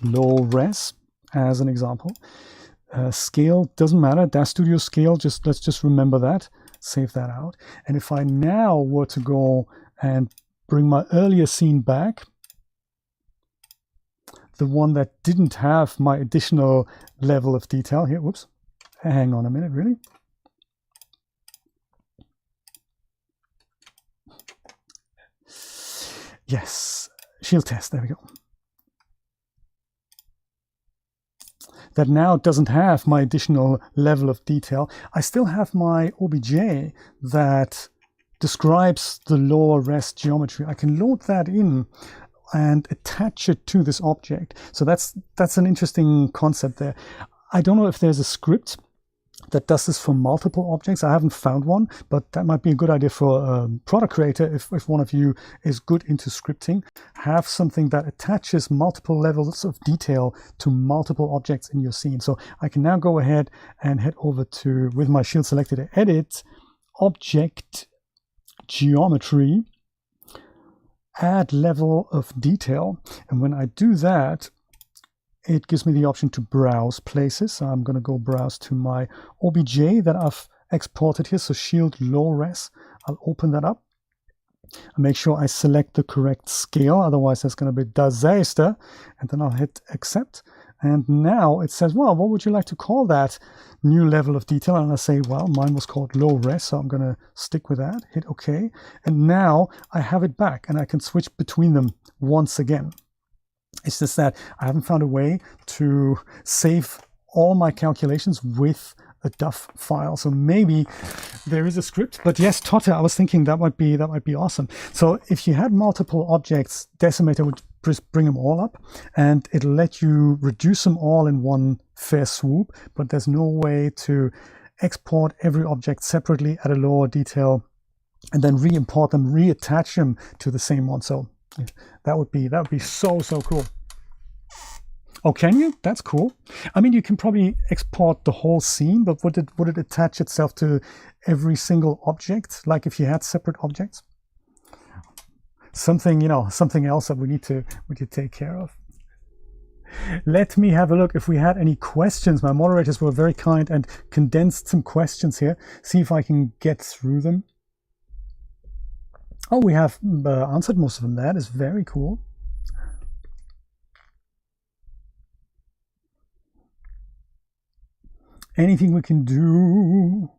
low res as an example. Scale doesn't matter, Daz Studio scale, let's just remember that, save that out. And if I now were to go and bring my earlier scene back, the one that didn't have my additional level of detail here, whoops, hang on a minute, really? Yes, shield test, there we go. That now doesn't have my additional level of detail. I still have my OBJ that describes the lower res geometry. I can load that in and attach it to this object. So that's an interesting concept there. I don't know if there's a script that does this for multiple objects. I haven't found one, but that might be a good idea for a product creator. If one of you is good into scripting, have something that attaches multiple levels of detail to multiple objects in your scene. So I can now go ahead and head over to, with my shield selected, edit, object, geometry, add level of detail. And when I do that, it gives me the option to browse places. So I'm going to go browse to my OBJ that I've exported here. So shield low res. I'll open that up and make sure I select the correct scale. Otherwise, that's going to be disaster. And then I'll hit accept. And now it says, well, what would you like to call that new level of detail? And I say, well, mine was called low res, so I'm going to stick with that. Hit OK. And now I have it back, and I can switch between them once again. It's just that I haven't found a way to save all my calculations with a DUF file. So maybe there is a script, but yes, Totte, I was thinking that might be awesome. So if you had multiple objects, Decimator would just bring them all up, and it'll let you reduce them all in one fair swoop, but there's no way to export every object separately at a lower detail and then re-import them, reattach them to the same one. So that would be so cool. Oh, can you? That's cool. I mean, you can probably export the whole scene, but would it attach itself to every single object, like if you had separate objects? Something, you know, something else that we need to take care of. Let me have a look if we had any questions. My moderators were very kind and condensed some questions here. See if I can get through them. Oh, we have answered most of them. That is very cool. Anything we can do?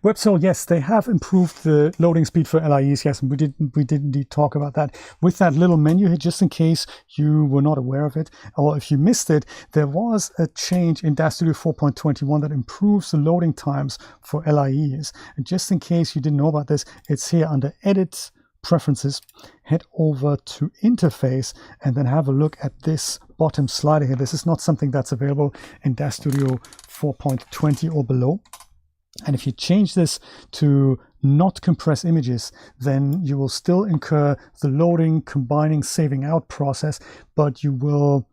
WebSoul, yes, they have improved the loading speed for LIEs. Yes, and we did indeed talk about that with that little menu here, just in case you were not aware of it, or if you missed it. There was a change in Daz Studio 4.21 that improves the loading times for LIEs. And just in case you didn't know about this, it's here under Edit, Preferences. Head over to Interface and then have a look at this bottom slider here. This is not something that's available in Daz Studio 4.20 or below. And if you change this to not compress images, then you will still incur the loading, combining, saving out process, but you will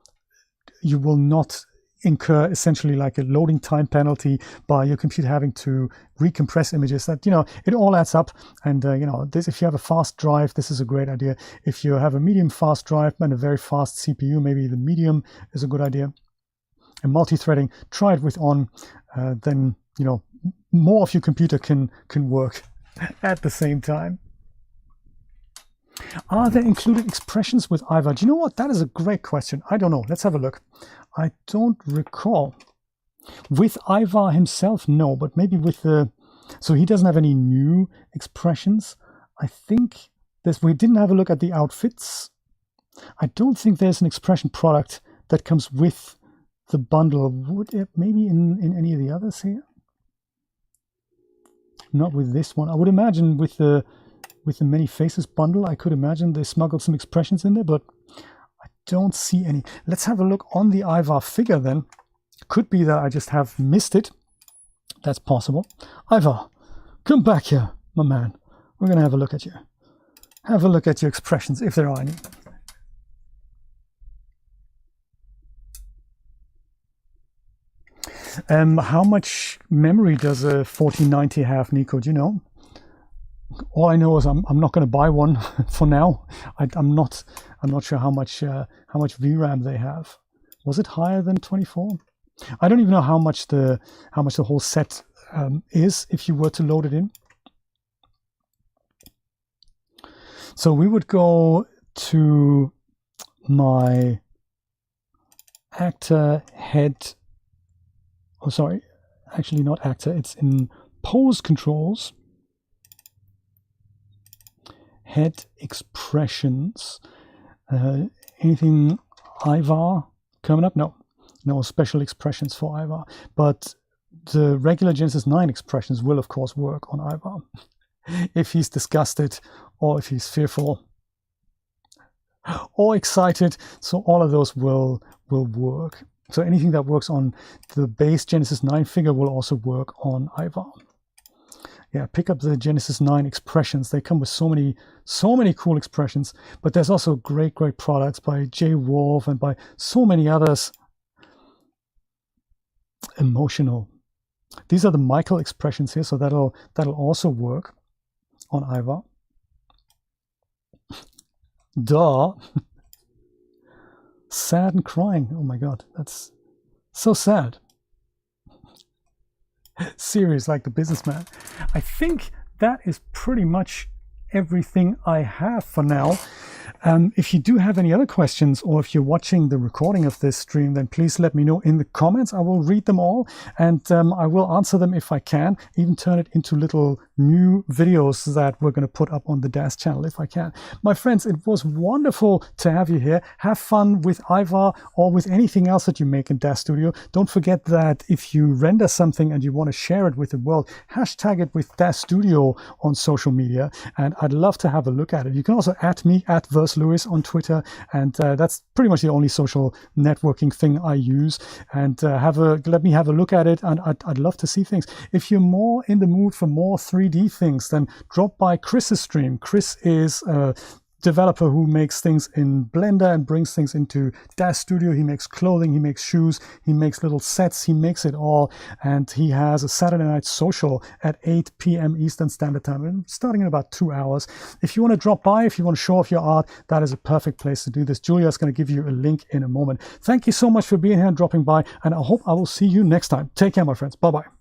not incur essentially like a loading time penalty by your computer having to recompress images. That, you know, it all adds up. And you know, this, if you have a fast drive, this is a great idea. If you have a medium fast drive and a very fast CPU, maybe the medium is a good idea. And multi-threading, try it with on, then, you know, more of your computer can work at the same time. Are there included expressions with Ivar? Do you know what? That is a great question. I don't know. Let's have a look. I don't recall. With Ivar himself, no, but maybe with the... So he doesn't have any new expressions. I think we didn't have a look at the outfits. I don't think there's an expression product that comes with the bundle. Would it maybe in any of the others here? Not with this one. I would imagine with the Many Faces bundle, I could imagine they smuggled some expressions in there, but I don't see any. Let's have a look on the Ivar figure then. Could be that I just have missed it. That's possible. Ivar, come back here, my man. We're going to have a look at you. Have a look at your expressions, if there are any. How much memory does a 1490 have, Nico? Do you know? All I know is I'm not going to buy one for now. I'm not sure how much VRAM they have. Was it higher than 24? I don't even know how much the whole set is if you were to load it in. So we would go to my actor head. Oh, sorry, actually not actor. It's in pose controls. Head expressions. Anything Ivar coming up? No special expressions for Ivar. But the regular Genesis 9 expressions will, of course, work on Ivar. If he's disgusted or if he's fearful or excited. So all of those will work. So anything that works on the base Genesis 9 figure will also work on Ivar. Yeah, pick up the Genesis 9 expressions. They come with so many cool expressions, but there's also great products by J. Wolf and by so many others. Emotional. These are the Michael expressions here, so that'll also work on Ivar. Duh. Sad and crying. Oh my god, that's so sad. Serious like the businessman. I think that is pretty much everything I have for now. If you do have any other questions, or if you're watching the recording of this stream, then please let me know in the comments. I will read them all, and I will answer them if I can, even turn it into little new videos that we're going to put up on the Daz channel if I can. My friends, it was wonderful to have you here. Have fun with Ivar or with anything else that you make in Daz Studio. Don't forget that if you render something and you want to share it with the world, hashtag it with Daz Studio on social media, and I'd love to have a look at it. You can also @ me @VersLewis on Twitter, and that's pretty much the only social networking thing I use. And let me have a look at it, and I'd love to see things. If you're more in the mood for more 3D things, then drop by Chris's stream. Chris is a developer who makes things in Blender and brings things into Daz Studio. He makes clothing, he makes shoes, he makes little sets, he makes it all, and he has a Saturday night social at 8 p.m. Eastern Standard Time, starting in about 2 hours. If you want to drop by, if you want to show off your art, that is a perfect place to do this. Julia is going to give you a link in a moment. Thank you so much for being here and dropping by, and I hope I will see you next time. Take care, my friends. Bye-bye.